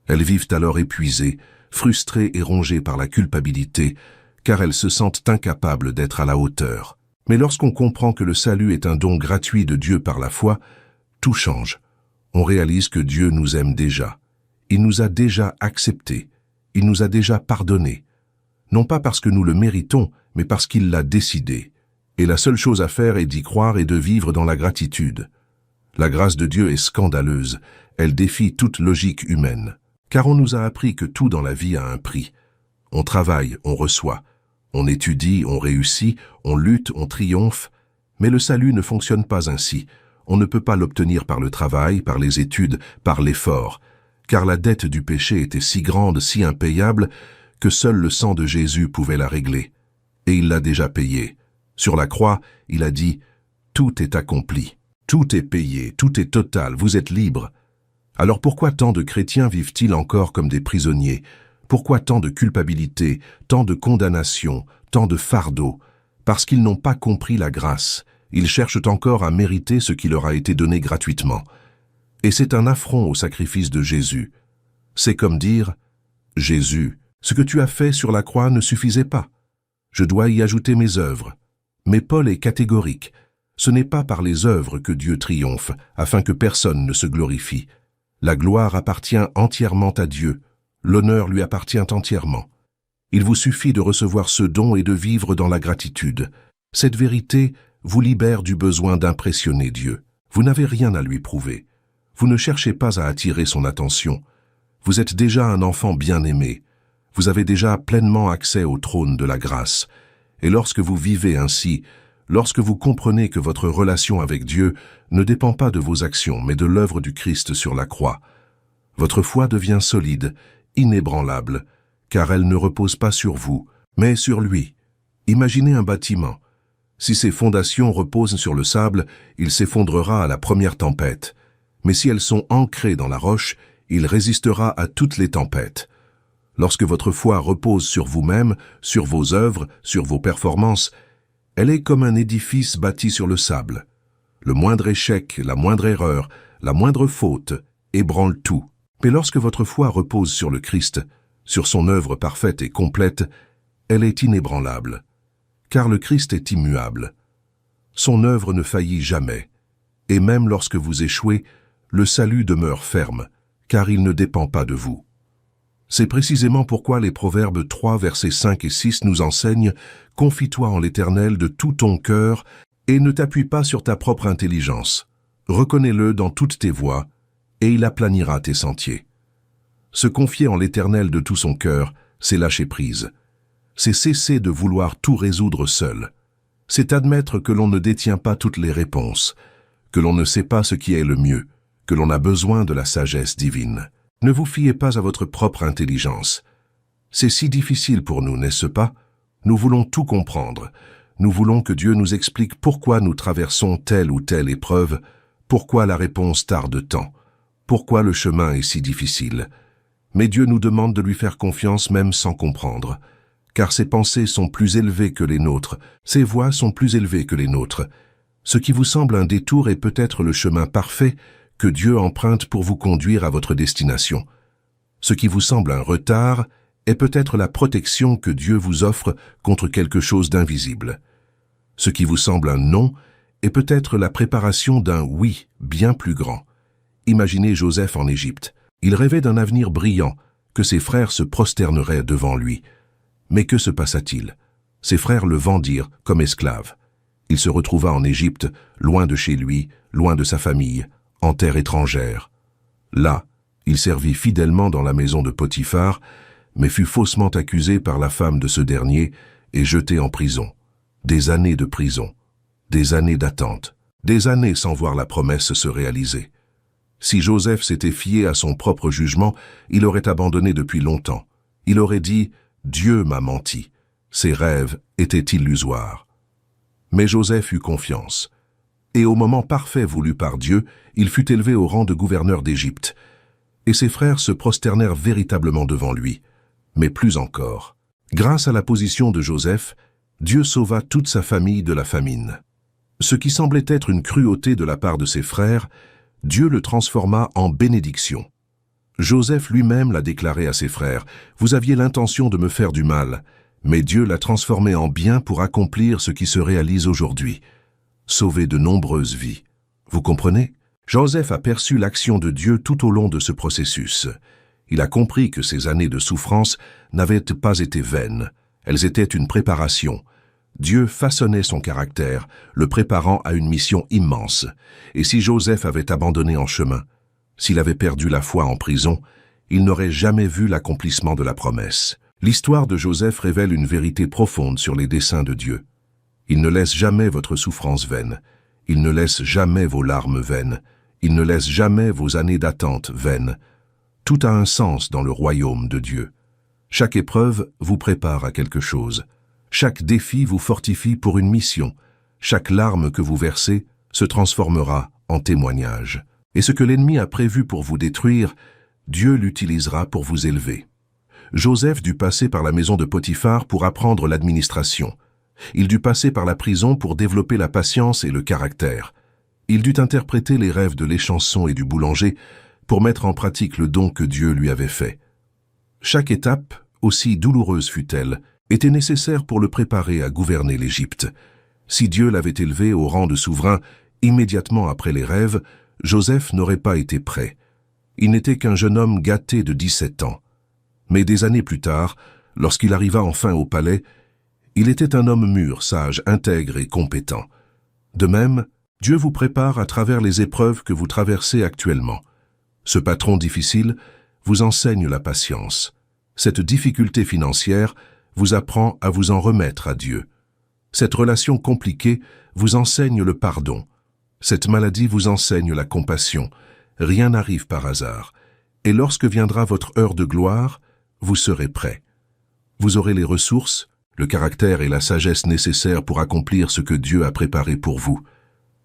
Elles vivent alors épuisées, frustrées et rongées par la culpabilité, car elles se sentent incapables d'être à la hauteur. Mais lorsqu'on comprend que le salut est un don gratuit de Dieu par la foi, tout change. On réalise que Dieu nous aime déjà. Il nous a déjà acceptés. Il nous a déjà pardonnés. Non pas parce que nous le méritons, mais parce qu'il l'a décidé. Et la seule chose à faire est d'y croire et de vivre dans la gratitude. La grâce de Dieu est scandaleuse. Elle défie toute logique humaine. Car on nous a appris que tout dans la vie a un prix. On travaille, on reçoit. On étudie, on réussit, on lutte, on triomphe. Mais le salut ne fonctionne pas ainsi. on ne peut pas l'obtenir par le travail, par les études, par l'effort, car la dette du péché était si grande, si impayable, que seul le sang de Jésus pouvait la régler. Et il l'a déjà payée. Sur la croix, il a dit « Tout est accompli, tout est payé, tout est total, vous êtes libre ». Alors pourquoi tant de chrétiens vivent-ils encore comme des prisonniers? Pourquoi tant de culpabilité, tant de condamnation, tant de fardeau? Parce qu'ils n'ont pas compris la grâce. Ils cherchent encore à mériter ce qui leur a été donné gratuitement. Et c'est un affront au sacrifice de Jésus. C'est comme dire « Jésus, ce que tu as fait sur la croix ne suffisait pas. Je dois y ajouter mes œuvres. » Mais Paul est catégorique. Ce n'est pas par les œuvres que Dieu triomphe, afin que personne ne se glorifie. La gloire appartient entièrement à Dieu. L'honneur lui appartient entièrement. Il vous suffit de recevoir ce don et de vivre dans la gratitude. Cette vérité vous libère du besoin d'impressionner Dieu. Vous n'avez rien à lui prouver. Vous ne cherchez pas à attirer son attention. Vous êtes déjà un enfant bien-aimé. Vous avez déjà pleinement accès au trône de la grâce. Et lorsque vous vivez ainsi, lorsque vous comprenez que votre relation avec Dieu ne dépend pas de vos actions, mais de l'œuvre du Christ sur la croix, votre foi devient solide, inébranlable, car elle ne repose pas sur vous, mais sur lui. Imaginez un bâtiment. Si ses fondations reposent sur le sable, il s'effondrera à la première tempête. Mais si elles sont ancrées dans la roche, il résistera à toutes les tempêtes. Lorsque votre foi repose sur vous-même, sur vos œuvres, sur vos performances, elle est comme un édifice bâti sur le sable. Le moindre échec, la moindre erreur, la moindre faute ébranle tout. Mais lorsque votre foi repose sur le Christ, sur son œuvre parfaite et complète, elle est inébranlable. Car le Christ est immuable. Son œuvre ne faillit jamais. Et même lorsque vous échouez, le salut demeure ferme, car il ne dépend pas de vous. C'est précisément pourquoi les Proverbes 3, versets 5 et 6 nous enseignent « Confie-toi en l'Éternel de tout ton cœur et ne t'appuie pas sur ta propre intelligence. Reconnais-le dans toutes tes voies et il aplanira tes sentiers. » Se confier en l'Éternel de tout son cœur, c'est lâcher prise. C'est cesser de vouloir tout résoudre seul. C'est admettre que l'on ne détient pas toutes les réponses, que l'on ne sait pas ce qui est le mieux, que l'on a besoin de la sagesse divine. Ne vous fiez pas à votre propre intelligence. C'est si difficile pour nous, n'est-ce pas? Nous voulons tout comprendre. Nous voulons que Dieu nous explique pourquoi nous traversons telle ou telle épreuve, pourquoi la réponse tarde tant, pourquoi le chemin est si difficile. Mais Dieu nous demande de lui faire confiance même sans comprendre, car ses pensées sont plus élevées que les nôtres, ses voies sont plus élevées que les nôtres. Ce qui vous semble un détour est peut-être le chemin parfait que Dieu emprunte pour vous conduire à votre destination. Ce qui vous semble un retard est peut-être la protection que Dieu vous offre contre quelque chose d'invisible. Ce qui vous semble un non est peut-être la préparation d'un oui bien plus grand. Imaginez Joseph en Égypte. Il rêvait d'un avenir brillant, que ses frères se prosterneraient devant lui. Mais que se passa-t-il? Ses frères le vendirent comme esclave. Il se retrouva en Égypte, loin de chez lui, loin de sa famille, en terre étrangère. Là, il servit fidèlement dans la maison de Potiphar, mais fut faussement accusé par la femme de ce dernier et jeté en prison. Des années de prison, des années d'attente, des années sans voir la promesse se réaliser. Si Joseph s'était fié à son propre jugement, il aurait abandonné depuis longtemps. Il aurait dit « Dieu m'a menti ». Ses rêves étaient illusoires. Mais Joseph eut confiance. Et au moment parfait voulu par Dieu, il fut élevé au rang de gouverneur d'Égypte. Et ses frères se prosternèrent véritablement devant lui. Mais plus encore. Grâce à la position de Joseph, Dieu sauva toute sa famille de la famine. Ce qui semblait être une cruauté de la part de ses frères, Dieu le transforma en bénédiction. Joseph lui-même l'a déclaré à ses frères, « Vous aviez l'intention de me faire du mal, mais Dieu l'a transformé en bien pour accomplir ce qui se réalise aujourd'hui. » Sauver de nombreuses vies. Vous comprenez? Joseph a perçu l'action de Dieu tout au long de ce processus. Il a compris que ces années de souffrance n'avaient pas été vaines. Elles étaient une préparation. Dieu façonnait son caractère, le préparant à une mission immense. Et si Joseph avait abandonné en chemin, s'il avait perdu la foi en prison, il n'aurait jamais vu l'accomplissement de la promesse. L'histoire de Joseph révèle une vérité profonde sur les desseins de Dieu. Il ne laisse jamais votre souffrance vaine. Il ne laisse jamais vos larmes vaines. Il ne laisse jamais vos années d'attente vaines. Tout a un sens dans le royaume de Dieu. Chaque épreuve vous prépare à quelque chose. Chaque défi vous fortifie pour une mission. Chaque larme que vous versez se transformera en témoignage. Et ce que l'ennemi a prévu pour vous détruire, Dieu l'utilisera pour vous élever. Joseph dut passer par la maison de Potiphar pour apprendre l'administration. Il dut passer par la prison pour développer la patience et le caractère. Il dut interpréter les rêves de l'échanson et du boulanger pour mettre en pratique le don que Dieu lui avait fait. Chaque étape, aussi douloureuse fût-elle, était nécessaire pour le préparer à gouverner l'Égypte. Si Dieu l'avait élevé au rang de souverain immédiatement après les rêves, Joseph n'aurait pas été prêt. Il n'était qu'un jeune homme gâté de 17 ans. Mais des années plus tard, lorsqu'il arriva enfin au palais, il était un homme mûr, sage, intègre et compétent. De même, Dieu vous prépare à travers les épreuves que vous traversez actuellement. Ce patron difficile vous enseigne la patience. Cette difficulté financière vous apprend à vous en remettre à Dieu. Cette relation compliquée vous enseigne le pardon. Cette maladie vous enseigne la compassion. Rien n'arrive par hasard. Et lorsque viendra votre heure de gloire, vous serez prêt. Vous aurez les ressources, le caractère et la sagesse nécessaires pour accomplir ce que Dieu a préparé pour vous.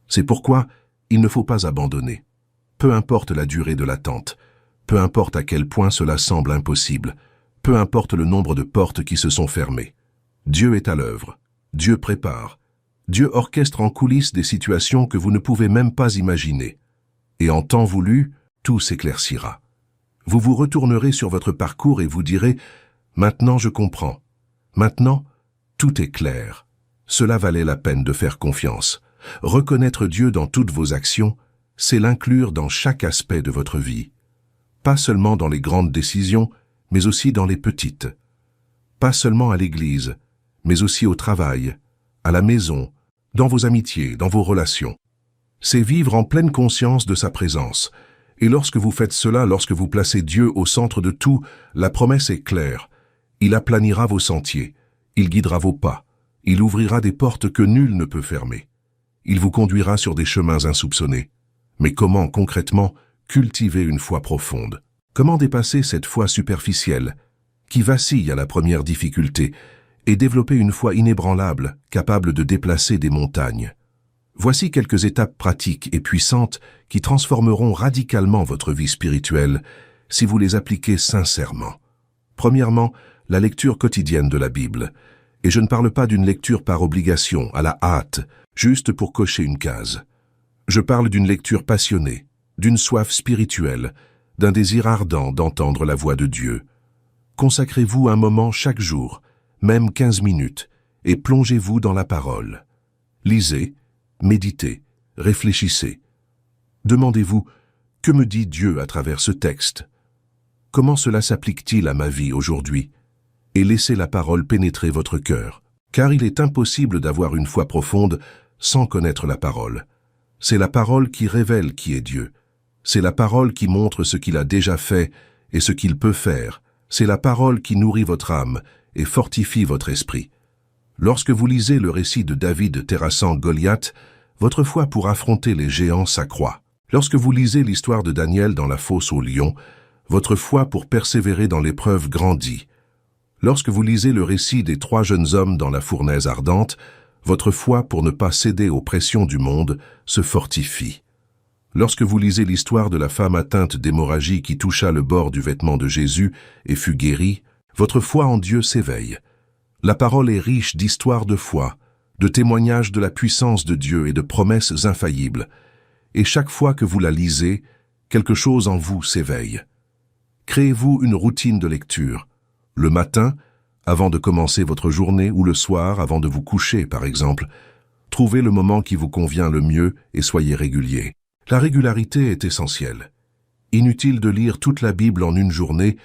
C'est pourquoi il ne faut pas abandonner. Peu importe la durée de l'attente, peu importe à quel point cela semble impossible, peu importe le nombre de portes qui se sont fermées. Dieu est à l'œuvre. Dieu prépare. Dieu orchestre en coulisses des situations que vous ne pouvez même pas imaginer. Et en temps voulu, tout s'éclaircira. Vous vous retournerez sur votre parcours et vous direz « Maintenant je comprends. Maintenant, tout est clair. Cela valait la peine de faire confiance. Reconnaître Dieu dans toutes vos actions, c'est l'inclure dans chaque aspect de votre vie. Pas seulement dans les grandes décisions, mais aussi dans les petites. Pas seulement à l'église, mais aussi au travail, à la maison, dans vos amitiés, dans vos relations. C'est vivre en pleine conscience de sa présence. Et lorsque vous faites cela, lorsque vous placez Dieu au centre de tout, la promesse est claire. Il aplanira vos sentiers, il guidera vos pas, il ouvrira des portes que nul ne peut fermer. Il vous conduira sur des chemins insoupçonnés. Mais comment, concrètement, cultiver une foi profonde? Comment dépasser cette foi superficielle, qui vacille à la première difficulté, et développer une foi inébranlable, capable de déplacer des montagnes? Voici quelques étapes pratiques et puissantes qui transformeront radicalement votre vie spirituelle si vous les appliquez sincèrement. Premièrement, la lecture quotidienne de la Bible. Et je ne parle pas d'une lecture par obligation, à la hâte, juste pour cocher une case. Je parle d'une lecture passionnée, d'une soif spirituelle, d'un désir ardent d'entendre la voix de Dieu. Consacrez-vous un moment chaque jour, même 15 minutes, et plongez-vous dans la parole. Lisez, méditez, réfléchissez. Demandez-vous, que me dit Dieu à travers ce texte? Comment cela s'applique-t-il à ma vie aujourd'hui? Et laissez la parole pénétrer votre cœur, car il est impossible d'avoir une foi profonde sans connaître la parole. C'est la parole qui révèle qui est Dieu. C'est la parole qui montre ce qu'il a déjà fait et ce qu'il peut faire. C'est la parole qui nourrit votre âme et fortifie votre esprit. Lorsque vous lisez le récit de David terrassant Goliath, votre foi pour affronter les géants s'accroît. Lorsque vous lisez l'histoire de Daniel dans la fosse aux lions, votre foi pour persévérer dans l'épreuve grandit. Lorsque vous lisez le récit des 3 jeunes hommes dans la fournaise ardente, votre foi pour ne pas céder aux pressions du monde se fortifie. Lorsque vous lisez l'histoire de la femme atteinte d'hémorragie qui toucha le bord du vêtement de Jésus et fut guérie, votre foi en Dieu s'éveille. La parole est riche d'histoires de foi, de témoignages de la puissance de Dieu et de promesses infaillibles. Et chaque fois que vous la lisez, quelque chose en vous s'éveille. Créez-vous une routine de lecture. Le matin, avant de commencer votre journée, ou le soir, avant de vous coucher, par exemple. Trouvez le moment qui vous convient le mieux et soyez régulier. La régularité est essentielle. Inutile de lire toute la Bible en une journée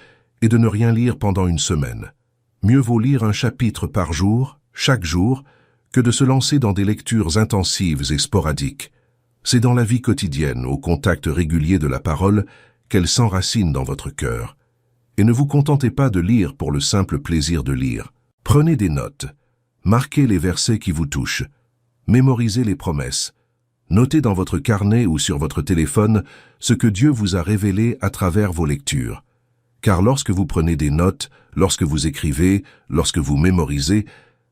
et de ne rien lire pendant une semaine. Mieux vaut lire un chapitre par jour, chaque jour, que de se lancer dans des lectures intensives et sporadiques. C'est dans la vie quotidienne, au contact régulier de la parole, qu'elle s'enracine dans votre cœur. Et ne vous contentez pas de lire pour le simple plaisir de lire. Prenez des notes, marquez les versets qui vous touchent, mémorisez les promesses. Notez dans votre carnet ou sur votre téléphone ce que Dieu vous a révélé à travers vos lectures. Car lorsque vous prenez des notes, lorsque vous écrivez, lorsque vous mémorisez,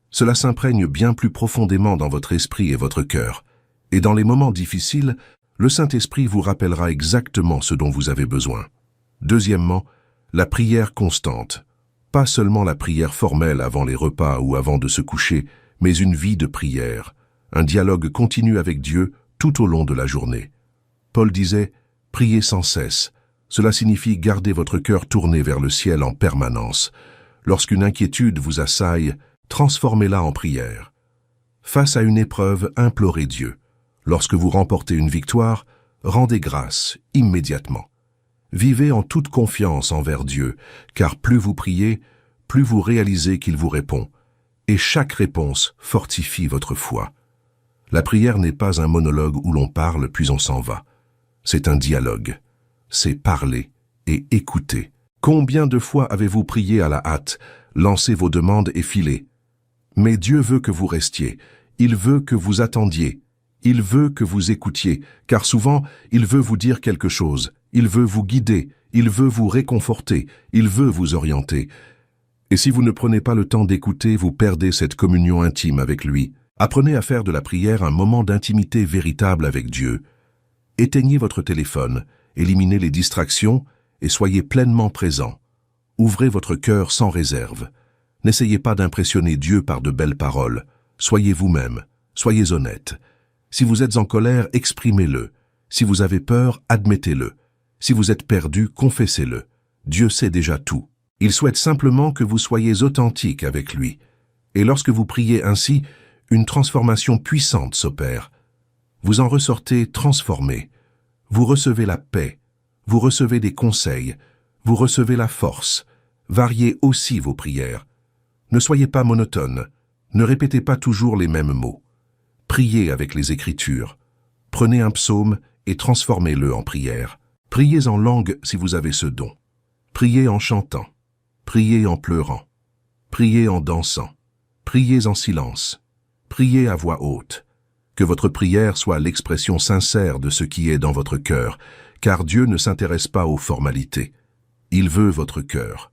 cela s'imprègne bien plus profondément dans votre esprit et votre cœur. Et dans les moments difficiles, le Saint-Esprit vous rappellera exactement ce dont vous avez besoin. Deuxièmement, la prière constante. Pas seulement la prière formelle avant les repas ou avant de se coucher, mais une vie de prière, un dialogue continu avec Dieu tout au long de la journée. Paul disait « Priez sans cesse ». Cela signifie garder votre cœur tourné vers le ciel en permanence. Lorsqu'une inquiétude vous assaille, transformez-la en prière. Face à une épreuve, implorez Dieu. Lorsque vous remportez une victoire, rendez grâce immédiatement. Vivez en toute confiance envers Dieu, car plus vous priez, plus vous réalisez qu'il vous répond. Et chaque réponse fortifie votre foi. La prière n'est pas un monologue où l'on parle puis on s'en va. C'est un dialogue. C'est parler et écouter. Combien de fois avez-vous prié à la hâte, lancé vos demandes et filé? Mais Dieu veut que vous restiez. Il veut que vous attendiez. Il veut que vous écoutiez, car souvent, il veut vous dire quelque chose. Il veut vous guider. Il veut vous réconforter. Il veut vous orienter. Et si vous ne prenez pas le temps d'écouter, vous perdez cette communion intime avec lui. Apprenez à faire de la prière un moment d'intimité véritable avec Dieu. Éteignez votre téléphone, éliminez les distractions et soyez pleinement présent. Ouvrez votre cœur sans réserve. N'essayez pas d'impressionner Dieu par de belles paroles. Soyez vous-même, soyez honnête. Si vous êtes en colère, exprimez-le. Si vous avez peur, admettez-le. Si vous êtes perdu, confessez-le. Dieu sait déjà tout. Il souhaite simplement que vous soyez authentique avec lui. Et lorsque vous priez ainsi, une transformation puissante s'opère. Vous en ressortez transformé. Vous recevez la paix. Vous recevez des conseils. Vous recevez la force. Variez aussi vos prières. Ne soyez pas monotone. Ne répétez pas toujours les mêmes mots. Priez avec les Écritures. Prenez un psaume et transformez-le en prière. Priez en langue si vous avez ce don. Priez en chantant. Priez en pleurant. Priez en dansant. Priez en silence. Priez à voix haute. Que votre prière soit l'expression sincère de ce qui est dans votre cœur, car Dieu ne s'intéresse pas aux formalités. Il veut votre cœur.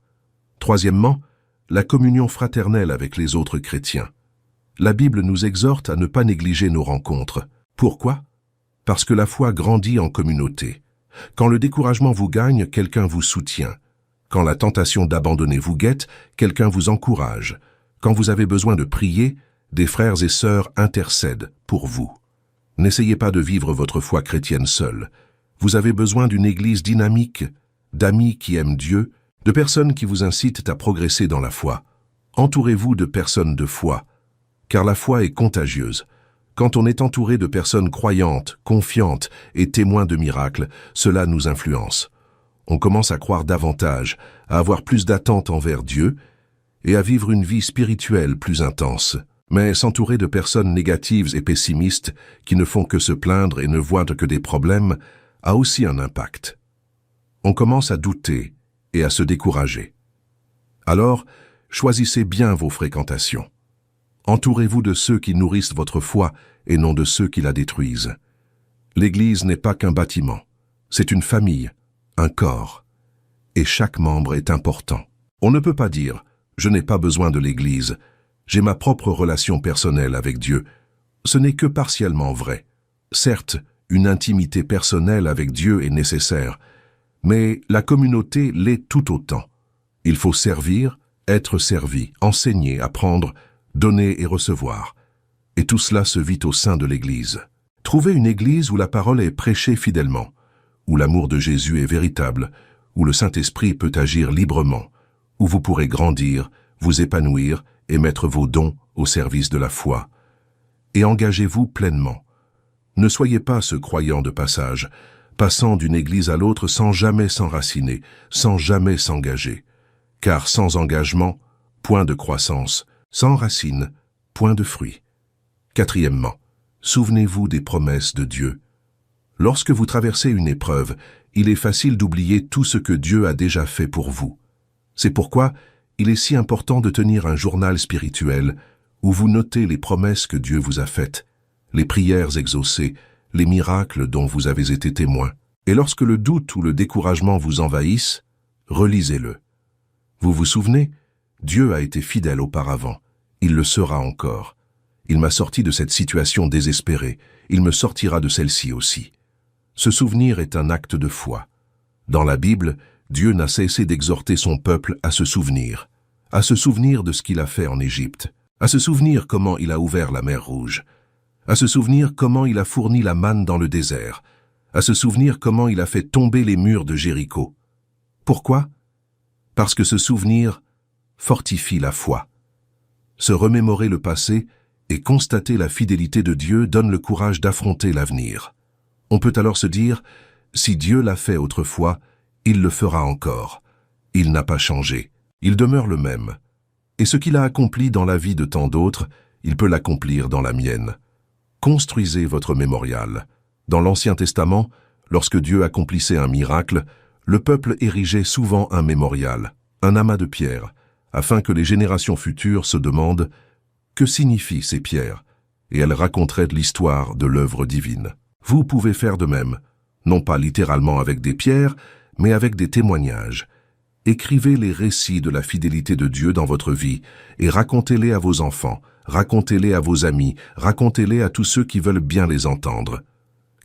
Troisièmement, la communion fraternelle avec les autres chrétiens. La Bible nous exhorte à ne pas négliger nos rencontres. Pourquoi? Parce que la foi grandit en communauté. Quand le découragement vous gagne, quelqu'un vous soutient. Quand la tentation d'abandonner vous guette, quelqu'un vous encourage. Quand vous avez besoin de prier, des frères et sœurs intercèdent pour vous. N'essayez pas de vivre votre foi chrétienne seul. Vous avez besoin d'une église dynamique, d'amis qui aiment Dieu, de personnes qui vous incitent à progresser dans la foi. Entourez-vous de personnes de foi, car la foi est contagieuse. Quand on est entouré de personnes croyantes, confiantes et témoins de miracles, cela nous influence. On commence à croire davantage, à avoir plus d'attente envers Dieu et à vivre une vie spirituelle plus intense. Mais s'entourer de personnes négatives et pessimistes qui ne font que se plaindre et ne voient que des problèmes a aussi un impact. On commence à douter et à se décourager. Alors, choisissez bien vos fréquentations. Entourez-vous de ceux qui nourrissent votre foi et non de ceux qui la détruisent. L'Église n'est pas qu'un bâtiment, c'est une famille, un corps, et chaque membre est important. On ne peut pas dire « je n'ai pas besoin de l'Église », j'ai ma propre relation personnelle avec Dieu. Ce n'est que partiellement vrai. Certes, une intimité personnelle avec Dieu est nécessaire, mais la communauté l'est tout autant. Il faut servir, être servi, enseigner, apprendre, donner et recevoir. Et tout cela se vit au sein de l'Église. Trouvez une Église où la parole est prêchée fidèlement, où l'amour de Jésus est véritable, où le Saint-Esprit peut agir librement, où vous pourrez grandir, vous épanouir et mettre vos dons au service de la foi. Et engagez-vous pleinement. Ne soyez pas ce croyant de passage, passant d'une église à l'autre sans jamais s'enraciner, sans jamais s'engager. Car sans engagement, point de croissance, sans racine, point de fruit. Quatrièmement, souvenez-vous des promesses de Dieu. Lorsque vous traversez une épreuve, il est facile d'oublier tout ce que Dieu a déjà fait pour vous. C'est pourquoi il est si important de tenir un journal spirituel où vous notez les promesses que Dieu vous a faites, les prières exaucées, les miracles dont vous avez été témoin. Et lorsque le doute ou le découragement vous envahissent, relisez-le. Vous vous souvenez? Dieu a été fidèle auparavant. Il le sera encore. Il m'a sorti de cette situation désespérée. Il me sortira de celle-ci aussi. Ce souvenir est un acte de foi. Dans la Bible, Dieu n'a cessé d'exhorter son peuple à se souvenir de ce qu'il a fait en Égypte, à se souvenir comment il a ouvert la mer Rouge, à se souvenir comment il a fourni la manne dans le désert, à se souvenir comment il a fait tomber les murs de Jéricho. Pourquoi? Parce que ce souvenir fortifie la foi. Se remémorer le passé et constater la fidélité de Dieu donne le courage d'affronter l'avenir. On peut alors se dire, si Dieu l'a fait autrefois, il le fera encore. Il n'a pas changé. Il demeure le même. Et ce qu'il a accompli dans la vie de tant d'autres, il peut l'accomplir dans la mienne. Construisez votre mémorial. Dans l'Ancien Testament, lorsque Dieu accomplissait un miracle, le peuple érigeait souvent un mémorial, un amas de pierres, afin que les générations futures se demandent « Que signifient ces pierres ?» et elles raconteraient l'histoire de l'œuvre divine. Vous pouvez faire de même, non pas littéralement avec des pierres, mais avec des témoignages. Écrivez les récits de la fidélité de Dieu dans votre vie et racontez-les à vos enfants, racontez-les à vos amis, racontez-les à tous ceux qui veulent bien les entendre.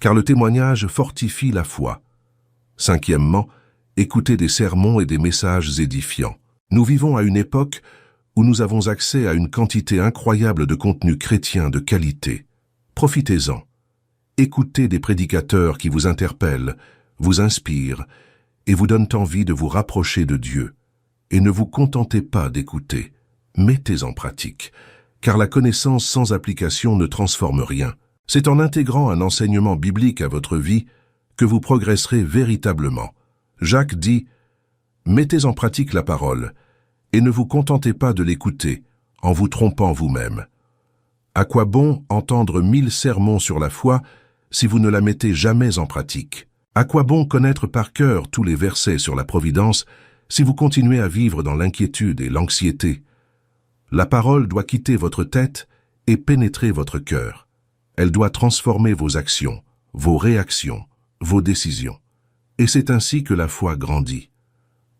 Car le témoignage fortifie la foi. Cinquièmement, écoutez des sermons et des messages édifiants. Nous vivons à une époque où nous avons accès à une quantité incroyable de contenu chrétien de qualité. Profitez-en. Écoutez des prédicateurs qui vous interpellent, vous inspirent et vous donnent envie de vous rapprocher de Dieu. Et ne vous contentez pas d'écouter, mettez en pratique, car la connaissance sans application ne transforme rien. C'est en intégrant un enseignement biblique à votre vie que vous progresserez véritablement. Jacques dit « Mettez en pratique la parole, et ne vous contentez pas de l'écouter, en vous trompant vous-même. À quoi bon entendre 1000 sermons sur la foi si vous ne la mettez jamais en pratique? À quoi bon connaître par cœur tous les versets sur la providence si vous continuez à vivre dans l'inquiétude et l'anxiété? La parole doit quitter votre tête et pénétrer votre cœur. Elle doit transformer vos actions, vos réactions, vos décisions. Et c'est ainsi que la foi grandit.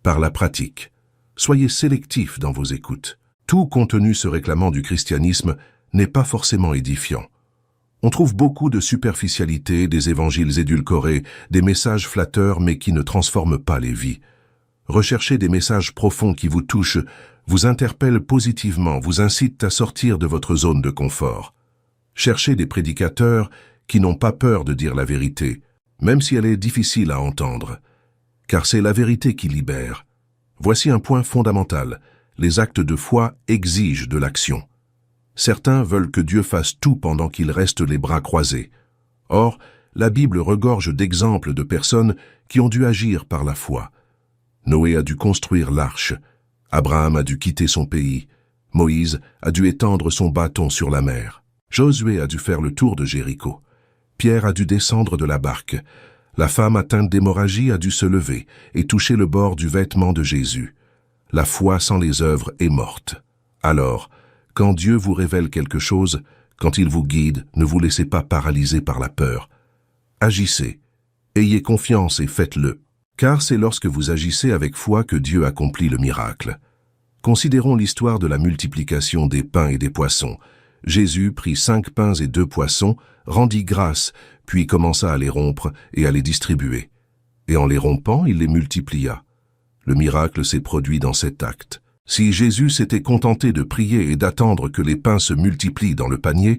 Par la pratique. Soyez sélectifs dans vos écoutes. Tout contenu se réclamant du christianisme n'est pas forcément édifiant. On trouve beaucoup de superficialité, des évangiles édulcorés, des messages flatteurs mais qui ne transforment pas les vies. Recherchez des messages profonds qui vous touchent, vous interpellent positivement, vous incitent à sortir de votre zone de confort. Cherchez des prédicateurs qui n'ont pas peur de dire la vérité, même si elle est difficile à entendre. Car c'est la vérité qui libère. Voici un point fondamental. Les actes de foi exigent de l'action. Certains veulent que Dieu fasse tout pendant qu'ils restent les bras croisés. Or, la Bible regorge d'exemples de personnes qui ont dû agir par la foi. Noé a dû construire l'arche. Abraham a dû quitter son pays. Moïse a dû étendre son bâton sur la mer. Josué a dû faire le tour de Jéricho. Pierre a dû descendre de la barque. La femme atteinte d'hémorragie a dû se lever et toucher le bord du vêtement de Jésus. La foi sans les œuvres est morte. Alors, quand Dieu vous révèle quelque chose, quand il vous guide, ne vous laissez pas paralyser par la peur. Agissez, ayez confiance et faites-le, car c'est lorsque vous agissez avec foi que Dieu accomplit le miracle. Considérons l'histoire de la multiplication des pains et des poissons. Jésus prit 5 pains et 2 poissons, rendit grâce, puis commença à les rompre et à les distribuer. Et en les rompant, il les multiplia. Le miracle s'est produit dans cet acte. Si Jésus s'était contenté de prier et d'attendre que les pains se multiplient dans le panier,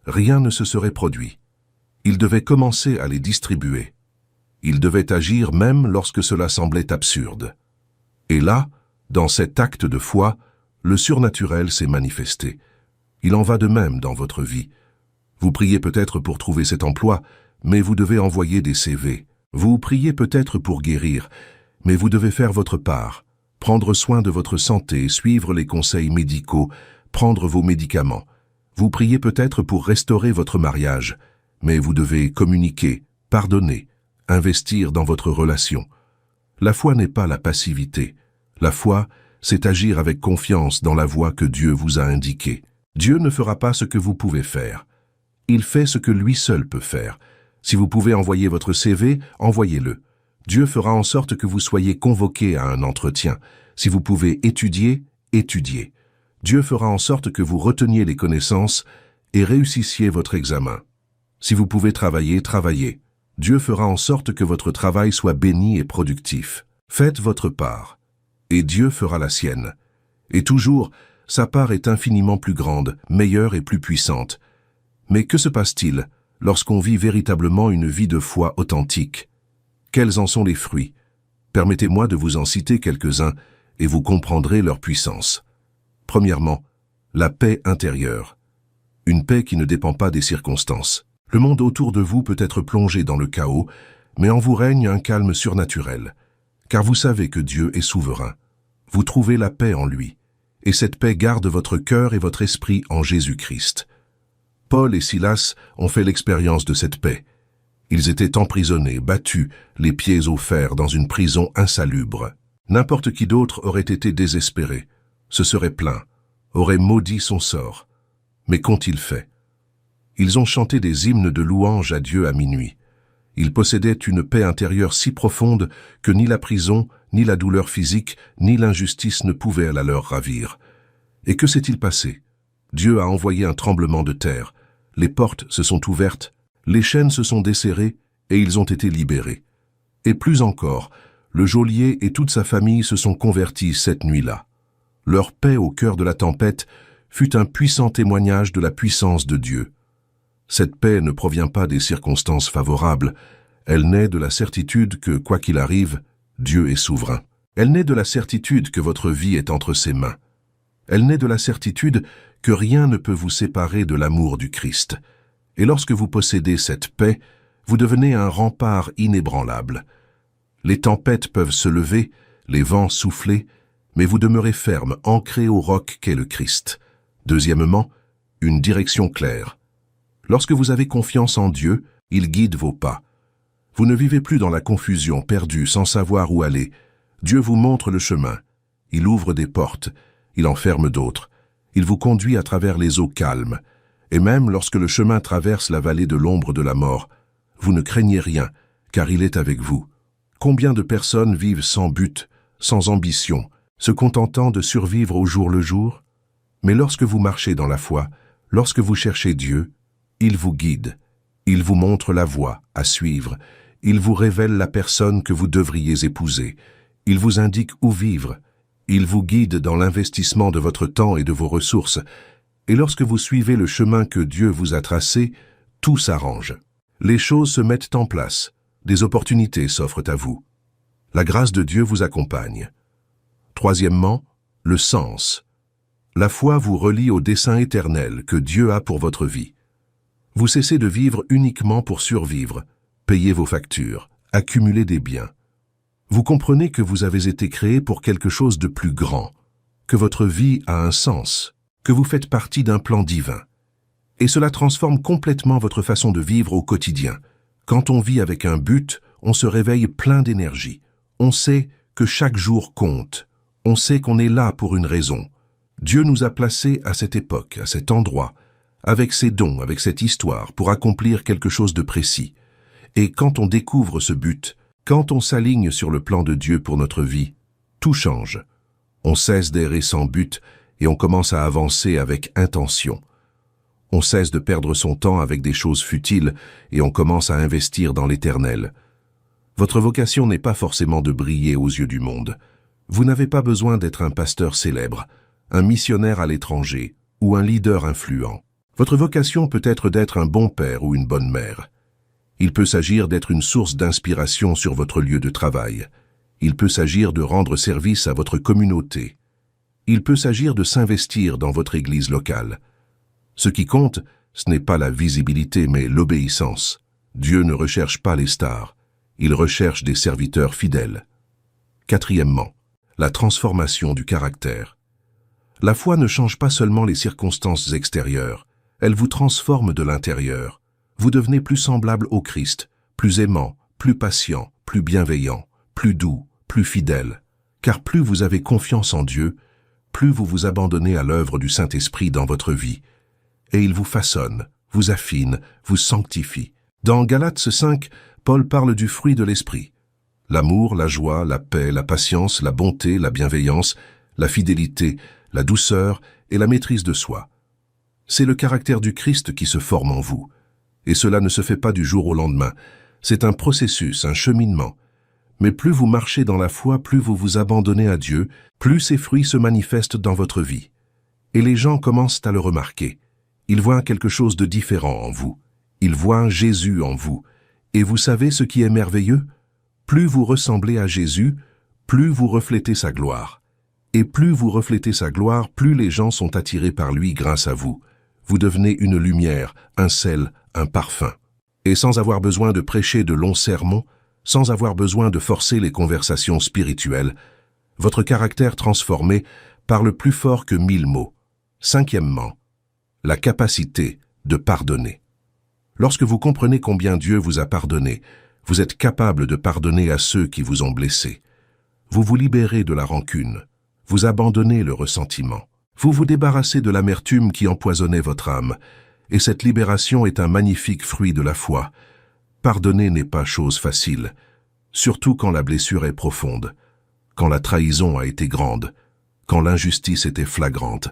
rien ne se serait produit. Il devait commencer à les distribuer. Il devait agir même lorsque cela semblait absurde. Et là, dans cet acte de foi, le surnaturel s'est manifesté. Il en va de même dans votre vie. Vous priez peut-être pour trouver cet emploi, mais vous devez envoyer des CV. Vous priez peut-être pour guérir, mais vous devez faire votre part. Prendre soin de votre santé, suivre les conseils médicaux, prendre vos médicaments. Vous priez peut-être pour restaurer votre mariage, mais vous devez communiquer, pardonner, investir dans votre relation. La foi n'est pas la passivité. La foi, c'est agir avec confiance dans la voie que Dieu vous a indiquée. Dieu ne fera pas ce que vous pouvez faire. Il fait ce que lui seul peut faire. Si vous pouvez envoyer votre CV, envoyez-le. Dieu fera en sorte que vous soyez convoqué à un entretien. Si vous pouvez étudier, étudiez. Dieu fera en sorte que vous reteniez les connaissances et réussissiez votre examen. Si vous pouvez travailler, travaillez. Dieu fera en sorte que votre travail soit béni et productif. Faites votre part, et Dieu fera la sienne. Et toujours, sa part est infiniment plus grande, meilleure et plus puissante. Mais que se passe-t-il lorsqu'on vit véritablement une vie de foi authentique? Quels en sont les fruits? Permettez-moi de vous en citer quelques-uns et vous comprendrez leur puissance. Premièrement, la paix intérieure. Une paix qui ne dépend pas des circonstances. Le monde autour de vous peut être plongé dans le chaos, mais en vous règne un calme surnaturel. Car vous savez que Dieu est souverain. Vous trouvez la paix en lui, et cette paix garde votre cœur et votre esprit en Jésus-Christ. Paul et Silas ont fait l'expérience de cette paix. Ils étaient emprisonnés, battus, les pieds au fer dans une prison insalubre. N'importe qui d'autre aurait été désespéré, se serait plaint, aurait maudit son sort. Mais qu'ont-ils fait? Ils ont chanté des hymnes de louange à Dieu à minuit. Ils possédaient une paix intérieure si profonde que ni la prison, ni la douleur physique, ni l'injustice ne pouvaient la leur ravir. Et que s'est-il passé? Dieu a envoyé un tremblement de terre. Les portes se sont ouvertes, les chaînes se sont desserrées et ils ont été libérés. Et plus encore, le geôlier et toute sa famille se sont convertis cette nuit-là. Leur paix au cœur de la tempête fut un puissant témoignage de la puissance de Dieu. Cette paix ne provient pas des circonstances favorables, elle naît de la certitude que, quoi qu'il arrive, Dieu est souverain. Elle naît de la certitude que votre vie est entre ses mains. Elle naît de la certitude que rien ne peut vous séparer de l'amour du Christ. Et lorsque vous possédez cette paix, vous devenez un rempart inébranlable. Les tempêtes peuvent se lever, les vents souffler, mais vous demeurez ferme, ancré au roc qu'est le Christ. Deuxièmement, une direction claire. Lorsque vous avez confiance en Dieu, il guide vos pas. Vous ne vivez plus dans la confusion, perdu, sans savoir où aller. Dieu vous montre le chemin. Il ouvre des portes, il en ferme d'autres. Il vous conduit à travers les eaux calmes. Et même lorsque le chemin traverse la vallée de l'ombre de la mort, vous ne craignez rien, car il est avec vous. Combien de personnes vivent sans but, sans ambition, se contentant de survivre au jour le jour? Mais lorsque vous marchez dans la foi, lorsque vous cherchez Dieu, il vous guide, il vous montre la voie à suivre, il vous révèle la personne que vous devriez épouser, il vous indique où vivre, il vous guide dans l'investissement de votre temps et de vos ressources, et lorsque vous suivez le chemin que Dieu vous a tracé, tout s'arrange. Les choses se mettent en place, des opportunités s'offrent à vous. La grâce de Dieu vous accompagne. Troisièmement, le sens. La foi vous relie au dessein éternel que Dieu a pour votre vie. Vous cessez de vivre uniquement pour survivre, payer vos factures, accumuler des biens. Vous comprenez que vous avez été créé pour quelque chose de plus grand, que votre vie a un sens, que vous faites partie d'un plan divin. Et cela transforme complètement votre façon de vivre au quotidien. Quand on vit avec un but, on se réveille plein d'énergie. On sait que chaque jour compte. On sait qu'on est là pour une raison. Dieu nous a placés à cette époque, à cet endroit, avec ses dons, avec cette histoire, pour accomplir quelque chose de précis. Et quand on découvre ce but, quand on s'aligne sur le plan de Dieu pour notre vie, tout change. On cesse d'errer sans but et on commence à avancer avec intention. On cesse de perdre son temps avec des choses futiles et on commence à investir dans l'éternel. Votre vocation n'est pas forcément de briller aux yeux du monde. Vous n'avez pas besoin d'être un pasteur célèbre, un missionnaire à l'étranger ou un leader influent. Votre vocation peut être d'être un bon père ou une bonne mère. Il peut s'agir d'être une source d'inspiration sur votre lieu de travail. Il peut s'agir de rendre service à votre communauté. Il peut s'agir de s'investir dans votre église locale. Ce qui compte, ce n'est pas la visibilité mais l'obéissance. Dieu ne recherche pas les stars. Il recherche des serviteurs fidèles. Quatrièmement, la transformation du caractère. La foi ne change pas seulement les circonstances extérieures. Elle vous transforme de l'intérieur. Vous devenez plus semblable au Christ, plus aimant, plus patient, plus bienveillant, plus doux, plus fidèle. Car plus vous avez confiance en Dieu, plus vous vous abandonnez à l'œuvre du Saint-Esprit dans votre vie. Et il vous façonne, vous affine, vous sanctifie. Dans Galates 5, Paul parle du fruit de l'esprit. L'amour, la joie, la paix, la patience, la bonté, la bienveillance, la fidélité, la douceur et la maîtrise de soi. C'est le caractère du Christ qui se forme en vous. Et cela ne se fait pas du jour au lendemain. C'est un processus, un cheminement. Mais plus vous marchez dans la foi, plus vous vous abandonnez à Dieu, plus ces fruits se manifestent dans votre vie. Et les gens commencent à le remarquer. Ils voient quelque chose de différent en vous. Ils voient Jésus en vous. Et vous savez ce qui est merveilleux? Plus vous ressemblez à Jésus, plus vous reflétez sa gloire. Et plus vous reflétez sa gloire, plus les gens sont attirés par lui grâce à vous. Vous devenez une lumière, un sel, un parfum. Et sans avoir besoin de prêcher de longs sermons, sans avoir besoin de forcer les conversations spirituelles, votre caractère transformé parle plus fort que 1000 mots. Cinquièmement, la capacité de pardonner. Lorsque vous comprenez combien Dieu vous a pardonné, vous êtes capable de pardonner à ceux qui vous ont blessé. Vous vous libérez de la rancune. Vous abandonnez le ressentiment. Vous vous débarrassez de l'amertume qui empoisonnait votre âme. Et cette libération est un magnifique fruit de la foi. Pardonner n'est pas chose facile, surtout quand la blessure est profonde, quand la trahison a été grande, quand l'injustice était flagrante.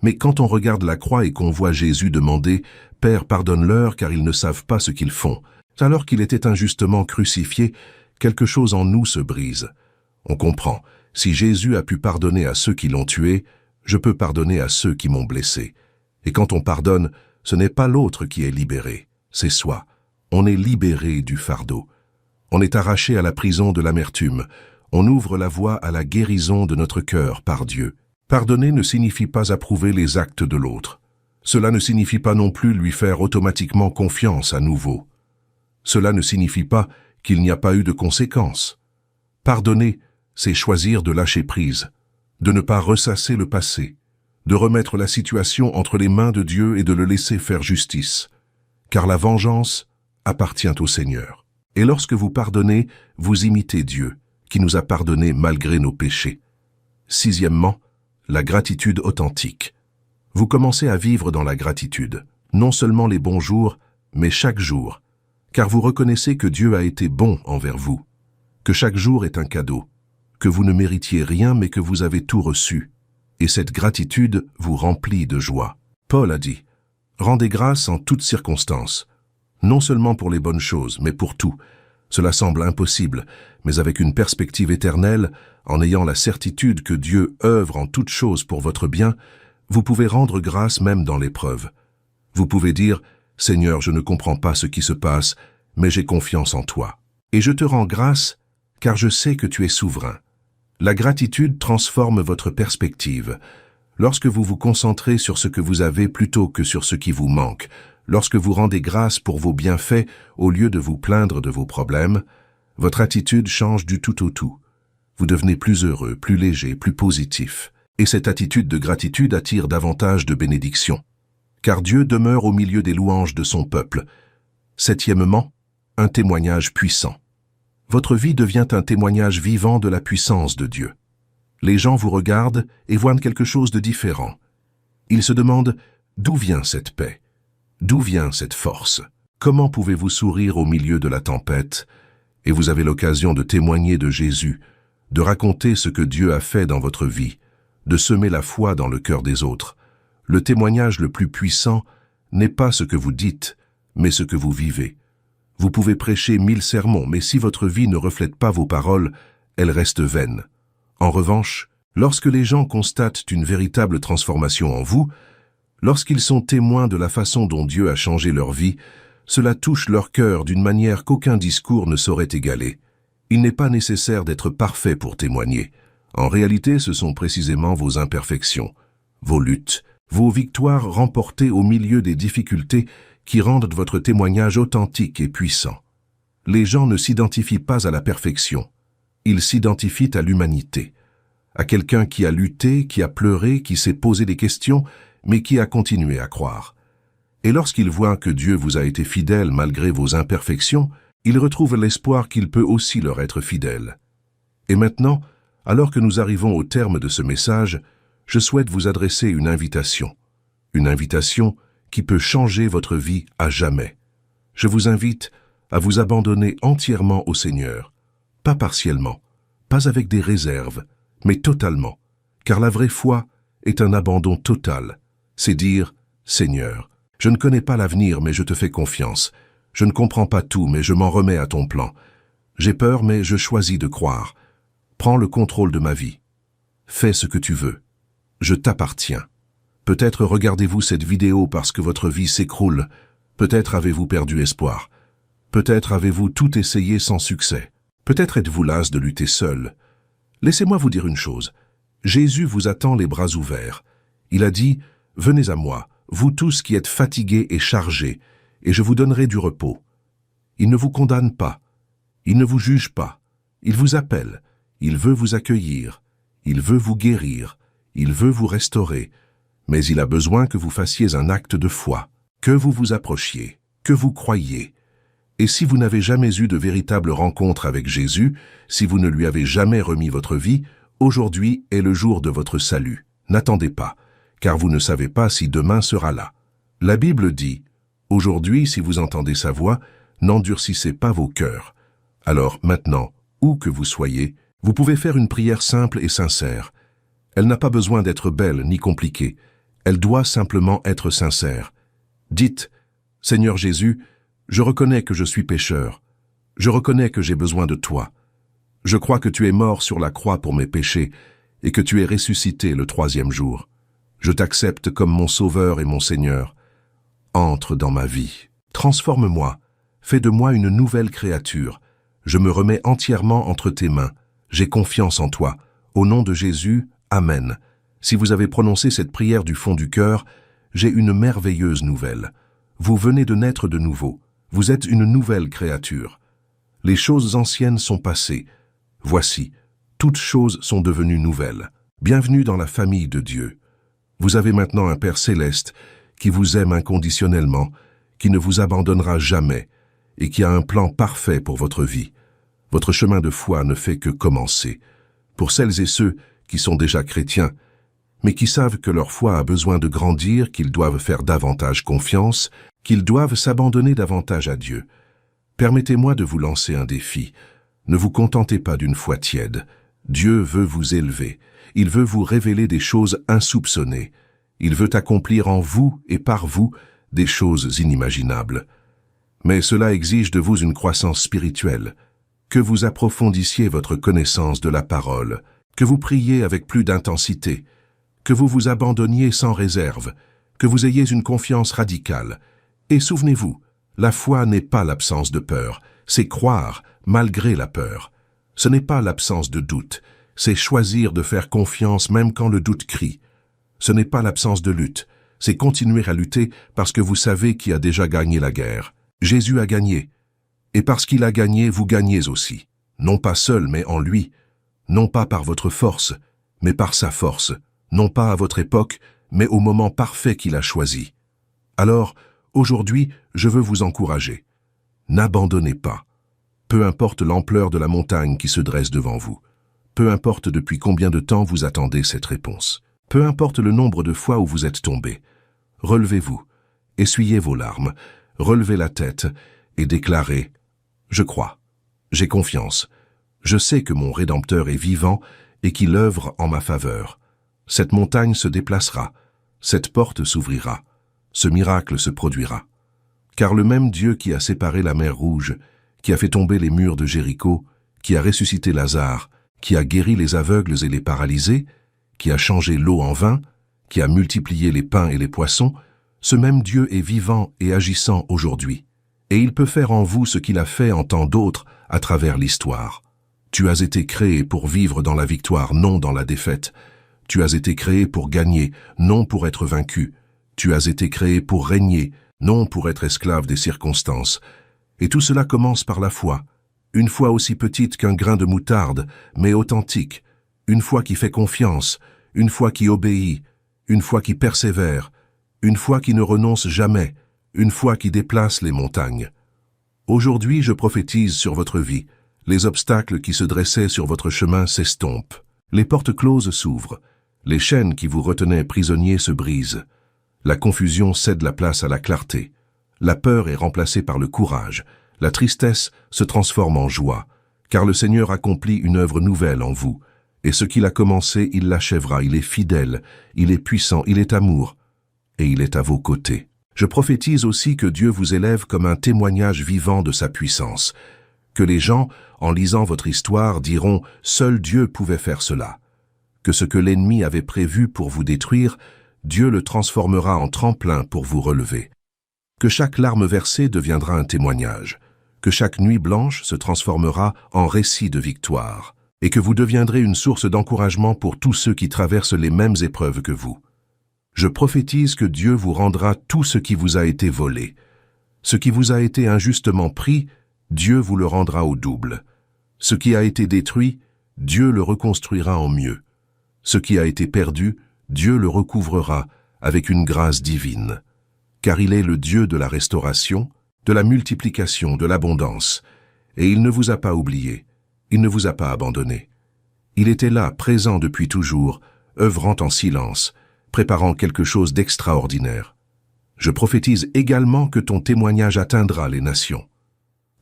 Mais quand on regarde la croix et qu'on voit Jésus demander « Père, pardonne-leur car ils ne savent pas ce qu'ils font », alors qu'il était injustement crucifié, quelque chose en nous se brise. On comprend, si Jésus a pu pardonner à ceux qui l'ont tué, je peux pardonner à ceux qui m'ont blessé. Et quand on pardonne, ce n'est pas l'autre qui est libéré, c'est soi. On est libéré du fardeau. On est arraché à la prison de l'amertume. On ouvre la voie à la guérison de notre cœur par Dieu. Pardonner ne signifie pas approuver les actes de l'autre. Cela ne signifie pas non plus lui faire automatiquement confiance à nouveau. Cela ne signifie pas qu'il n'y a pas eu de conséquences. Pardonner, c'est choisir de lâcher prise, de ne pas ressasser le passé, de remettre la situation entre les mains de Dieu et de le laisser faire justice. Car la vengeance appartient au Seigneur. Et lorsque vous pardonnez, vous imitez Dieu, qui nous a pardonné malgré nos péchés. Sixièmement, la gratitude authentique. Vous commencez à vivre dans la gratitude, non seulement les bons jours, mais chaque jour, car vous reconnaissez que Dieu a été bon envers vous, que chaque jour est un cadeau, que vous ne méritiez rien mais que vous avez tout reçu, et cette gratitude vous remplit de joie. Paul a dit, « Rendez grâce en toutes circonstances, non seulement pour les bonnes choses, mais pour tout. Cela semble impossible, mais avec une perspective éternelle, en ayant la certitude que Dieu œuvre en toutes choses pour votre bien, vous pouvez rendre grâce même dans l'épreuve. Vous pouvez dire, « Seigneur, je ne comprends pas ce qui se passe, mais j'ai confiance en toi. Et je te rends grâce, car je sais que tu es souverain. » La gratitude transforme votre perspective. Lorsque vous vous concentrez sur ce que vous avez plutôt que sur ce qui vous manque, lorsque vous rendez grâce pour vos bienfaits au lieu de vous plaindre de vos problèmes, votre attitude change du tout au tout. Vous devenez plus heureux, plus léger, plus positif. Et cette attitude de gratitude attire davantage de bénédictions. Car Dieu demeure au milieu des louanges de son peuple. Septièmement, un témoignage puissant. Votre vie devient un témoignage vivant de la puissance de Dieu. Les gens vous regardent et voient quelque chose de différent. Ils se demandent d'où vient cette paix, d'où vient cette force. Comment pouvez-vous sourire au milieu de la tempête? Et vous avez l'occasion de témoigner de Jésus, de raconter ce que Dieu a fait dans votre vie, de semer la foi dans le cœur des autres. Le témoignage le plus puissant n'est pas ce que vous dites, mais ce que vous vivez. Vous pouvez prêcher 1000 sermons, mais si votre vie ne reflète pas vos paroles, elle reste vaine. En revanche, lorsque les gens constatent une véritable transformation en vous, lorsqu'ils sont témoins de la façon dont Dieu a changé leur vie, cela touche leur cœur d'une manière qu'aucun discours ne saurait égaler. Il n'est pas nécessaire d'être parfait pour témoigner. En réalité, ce sont précisément vos imperfections, vos luttes, vos victoires remportées au milieu des difficultés qui rendent votre témoignage authentique et puissant. Les gens ne s'identifient pas à la perfection, ils s'identifient à l'humanité, à quelqu'un qui a lutté, qui a pleuré, qui s'est posé des questions, mais qui a continué à croire. Et lorsqu'ils voient que Dieu vous a été fidèle malgré vos imperfections, ils retrouvent l'espoir qu'il peut aussi leur être fidèle. Et maintenant, alors que nous arrivons au terme de ce message, je souhaite vous adresser une invitation qui peut changer votre vie à jamais. Je vous invite à vous abandonner entièrement au Seigneur, pas partiellement, pas avec des réserves, mais totalement, car la vraie foi est un abandon total. C'est dire, Seigneur, je ne connais pas l'avenir, mais je te fais confiance. Je ne comprends pas tout, mais je m'en remets à ton plan. J'ai peur, mais je choisis de croire. Prends le contrôle de ma vie. Fais ce que tu veux. Je t'appartiens. Peut-être regardez-vous cette vidéo parce que votre vie s'écroule. Peut-être avez-vous perdu espoir. Peut-être avez-vous tout essayé sans succès. Peut-être êtes-vous las de lutter seul. Laissez-moi vous dire une chose. Jésus vous attend les bras ouverts. Il a dit, « Venez à moi, vous tous qui êtes fatigués et chargés, et je vous donnerai du repos. » Il ne vous condamne pas. Il ne vous juge pas. Il vous appelle. Il veut vous accueillir. Il veut vous guérir. Il veut vous restaurer. Mais il a besoin que vous fassiez un acte de foi, que vous vous approchiez, que vous croyiez. Et si vous n'avez jamais eu de véritable rencontre avec Jésus, si vous ne lui avez jamais remis votre vie, aujourd'hui est le jour de votre salut. N'attendez pas, car vous ne savez pas si demain sera là. La Bible dit, « Aujourd'hui, si vous entendez sa voix, n'endurcissez pas vos cœurs. » Alors maintenant, où que vous soyez, vous pouvez faire une prière simple et sincère. Elle n'a pas besoin d'être belle ni compliquée. Elle doit simplement être sincère. Dites, « Seigneur Jésus, je reconnais que je suis pécheur. Je reconnais que j'ai besoin de toi. Je crois que tu es mort sur la croix pour mes péchés et que tu es ressuscité le 3e jour. Je t'accepte comme mon Sauveur et mon Seigneur. Entre dans ma vie. Transforme-moi. Fais de moi une nouvelle créature. Je me remets entièrement entre tes mains. J'ai confiance en toi. Au nom de Jésus, Amen. » Si vous avez prononcé cette prière du fond du cœur, j'ai une merveilleuse nouvelle. Vous venez de naître de nouveau. Vous êtes une nouvelle créature. Les choses anciennes sont passées. Voici, toutes choses sont devenues nouvelles. Bienvenue dans la famille de Dieu. Vous avez maintenant un Père céleste qui vous aime inconditionnellement, qui ne vous abandonnera jamais et qui a un plan parfait pour votre vie. Votre chemin de foi ne fait que commencer. Pour celles et ceux qui sont déjà chrétiens, mais qui savent que leur foi a besoin de grandir, qu'ils doivent faire davantage confiance, qu'ils doivent s'abandonner davantage à Dieu. Permettez-moi de vous lancer un défi. Ne vous contentez pas d'une foi tiède. Dieu veut vous élever. Il veut vous révéler des choses insoupçonnées. Il veut accomplir en vous et par vous des choses inimaginables. Mais cela exige de vous une croissance spirituelle, que vous approfondissiez votre connaissance de la parole, que vous priez avec plus d'intensité, que vous vous abandonniez sans réserve, que vous ayez une confiance radicale. Et souvenez-vous, la foi n'est pas l'absence de peur, c'est croire malgré la peur. Ce n'est pas l'absence de doute, c'est choisir de faire confiance même quand le doute crie. Ce n'est pas l'absence de lutte, c'est continuer à lutter parce que vous savez qui a déjà gagné la guerre. Jésus a gagné. Et parce qu'il a gagné, vous gagnez aussi. Non pas seul, mais en lui. Non pas par votre force, mais par sa force. Non pas à votre époque, mais au moment parfait qu'il a choisi. Alors, aujourd'hui, je veux vous encourager. N'abandonnez pas. Peu importe l'ampleur de la montagne qui se dresse devant vous. Peu importe depuis combien de temps vous attendez cette réponse. Peu importe le nombre de fois où vous êtes tombé. Relevez-vous, essuyez vos larmes, relevez la tête et déclarez « Je crois, j'ai confiance, je sais que mon Rédempteur est vivant et qu'il œuvre en ma faveur. Cette montagne se déplacera, cette porte s'ouvrira, ce miracle se produira. Car le même Dieu qui a séparé la mer Rouge, qui a fait tomber les murs de Jéricho, qui a ressuscité Lazare, qui a guéri les aveugles et les paralysés, qui a changé l'eau en vin, qui a multiplié les pains et les poissons, ce même Dieu est vivant et agissant aujourd'hui. Et il peut faire en vous ce qu'il a fait en tant d'autres à travers l'histoire. Tu as été créé pour vivre dans la victoire, non dans la défaite. Tu as été créé pour gagner, non pour être vaincu. Tu as été créé pour régner, non pour être esclave des circonstances. Et tout cela commence par la foi. Une foi aussi petite qu'un grain de moutarde, mais authentique. Une foi qui fait confiance, une foi qui obéit, une foi qui persévère, une foi qui ne renonce jamais, une foi qui déplace les montagnes. Aujourd'hui, je prophétise sur votre vie. Les obstacles qui se dressaient sur votre chemin s'estompent. Les portes closes s'ouvrent. Les chaînes qui vous retenaient prisonniers se brisent. La confusion cède la place à la clarté. La peur est remplacée par le courage. La tristesse se transforme en joie, car le Seigneur accomplit une œuvre nouvelle en vous. Et ce qu'il a commencé, il l'achèvera. Il est fidèle, il est puissant, il est amour, et il est à vos côtés. Je prophétise aussi que Dieu vous élève comme un témoignage vivant de sa puissance, que les gens, en lisant votre histoire, diront « Seul Dieu pouvait faire cela », que ce que l'ennemi avait prévu pour vous détruire, Dieu le transformera en tremplin pour vous relever, que chaque larme versée deviendra un témoignage, que chaque nuit blanche se transformera en récit de victoire, et que vous deviendrez une source d'encouragement pour tous ceux qui traversent les mêmes épreuves que vous. Je prophétise que Dieu vous rendra tout ce qui vous a été volé. Ce qui vous a été injustement pris, Dieu vous le rendra au double. Ce qui a été détruit, Dieu le reconstruira en mieux. Ce qui a été perdu, Dieu le recouvrera avec une grâce divine. Car il est le Dieu de la restauration, de la multiplication, de l'abondance. Et il ne vous a pas oublié, il ne vous a pas abandonné. Il était là, présent depuis toujours, œuvrant en silence, préparant quelque chose d'extraordinaire. Je prophétise également que ton témoignage atteindra les nations,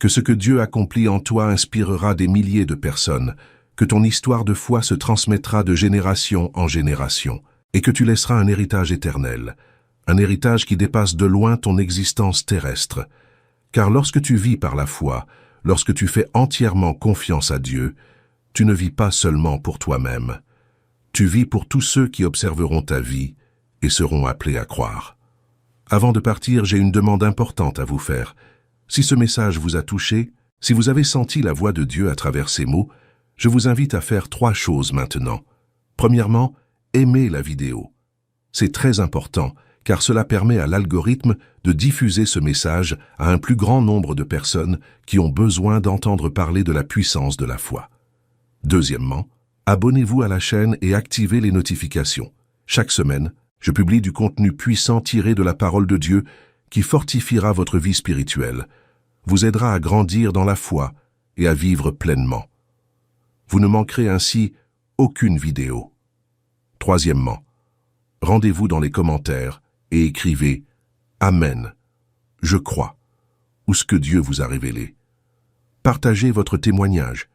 que ce que Dieu accomplit en toi inspirera des milliers de personnes, que ton histoire de foi se transmettra de génération en génération, et que tu laisseras un héritage éternel, un héritage qui dépasse de loin ton existence terrestre. Car lorsque tu vis par la foi, lorsque tu fais entièrement confiance à Dieu, tu ne vis pas seulement pour toi-même. Tu vis pour tous ceux qui observeront ta vie et seront appelés à croire. Avant de partir, j'ai une demande importante à vous faire. Si ce message vous a touché, si vous avez senti la voix de Dieu à travers ces mots, je vous invite à faire 3 choses maintenant. Premièrement, aimez la vidéo. C'est très important, car cela permet à l'algorithme de diffuser ce message à un plus grand nombre de personnes qui ont besoin d'entendre parler de la puissance de la foi. Deuxièmement, abonnez-vous à la chaîne et activez les notifications. Chaque semaine, je publie du contenu puissant tiré de la parole de Dieu qui fortifiera votre vie spirituelle, vous aidera à grandir dans la foi et à vivre pleinement. Vous ne manquerez ainsi aucune vidéo. Troisièmement, rendez-vous dans les commentaires et écrivez « Amen, je crois » ou ce que Dieu vous a révélé. Partagez votre témoignage.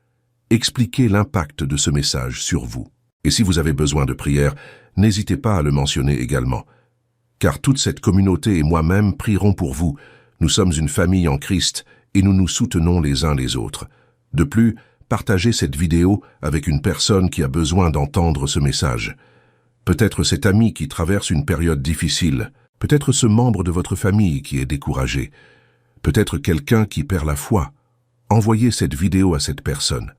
Expliquez l'impact de ce message sur vous. Et si vous avez besoin de prière, n'hésitez pas à le mentionner également. Car toute cette communauté et moi-même prierons pour vous. Nous sommes une famille en Christ et nous nous soutenons les uns les autres. De plus, partagez cette vidéo avec une personne qui a besoin d'entendre ce message. Peut-être cet ami qui traverse une période difficile, peut-être ce membre de votre famille qui est découragé, peut-être quelqu'un qui perd la foi. Envoyez cette vidéo à cette personne,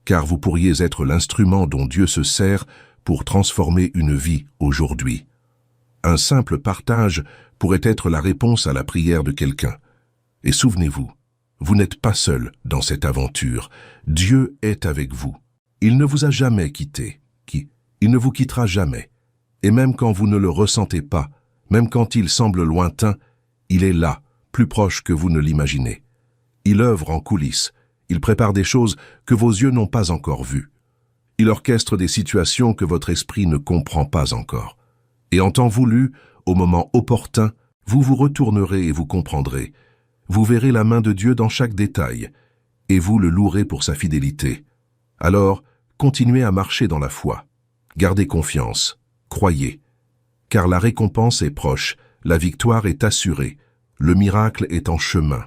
car vous pourriez être l'instrument dont Dieu se sert pour transformer une vie aujourd'hui. Un simple partage pourrait être la réponse à la prière de quelqu'un. Et souvenez-vous, vous n'êtes pas seul dans cette aventure. Dieu est avec vous. Il ne vous a jamais quitté. Il ne vous quittera jamais. Et même quand vous ne le ressentez pas, même quand il semble lointain, il est là, plus proche que vous ne l'imaginez. Il œuvre en coulisses. Il prépare des choses que vos yeux n'ont pas encore vues. Il orchestre des situations que votre esprit ne comprend pas encore. Et en temps voulu, au moment opportun, vous vous retournerez et vous comprendrez. Vous verrez la main de Dieu dans chaque détail, et vous le louerez pour sa fidélité. Alors, continuez à marcher dans la foi. Gardez confiance, croyez. Car la récompense est proche, la victoire est assurée, le miracle est en chemin.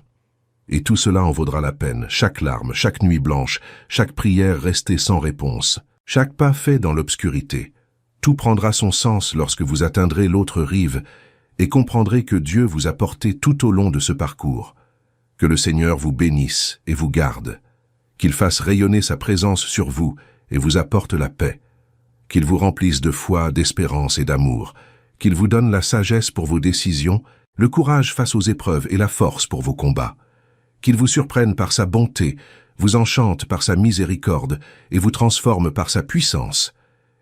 Et tout cela en vaudra la peine, chaque larme, chaque nuit blanche, chaque prière restée sans réponse, chaque pas fait dans l'obscurité. Tout prendra son sens lorsque vous atteindrez l'autre rive et comprendrez que Dieu vous a porté tout au long de ce parcours. Que le Seigneur vous bénisse et vous garde, qu'il fasse rayonner sa présence sur vous et vous apporte la paix, qu'il vous remplisse de foi, d'espérance et d'amour, qu'il vous donne la sagesse pour vos décisions, le courage face aux épreuves et la force pour vos combats, qu'il vous surprenne par sa bonté, vous enchante par sa miséricorde et vous transforme par sa puissance,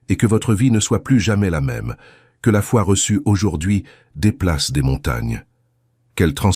et que votre vie ne soit plus jamais la même, que la foi reçue aujourd'hui déplace des montagnes. Qu'elle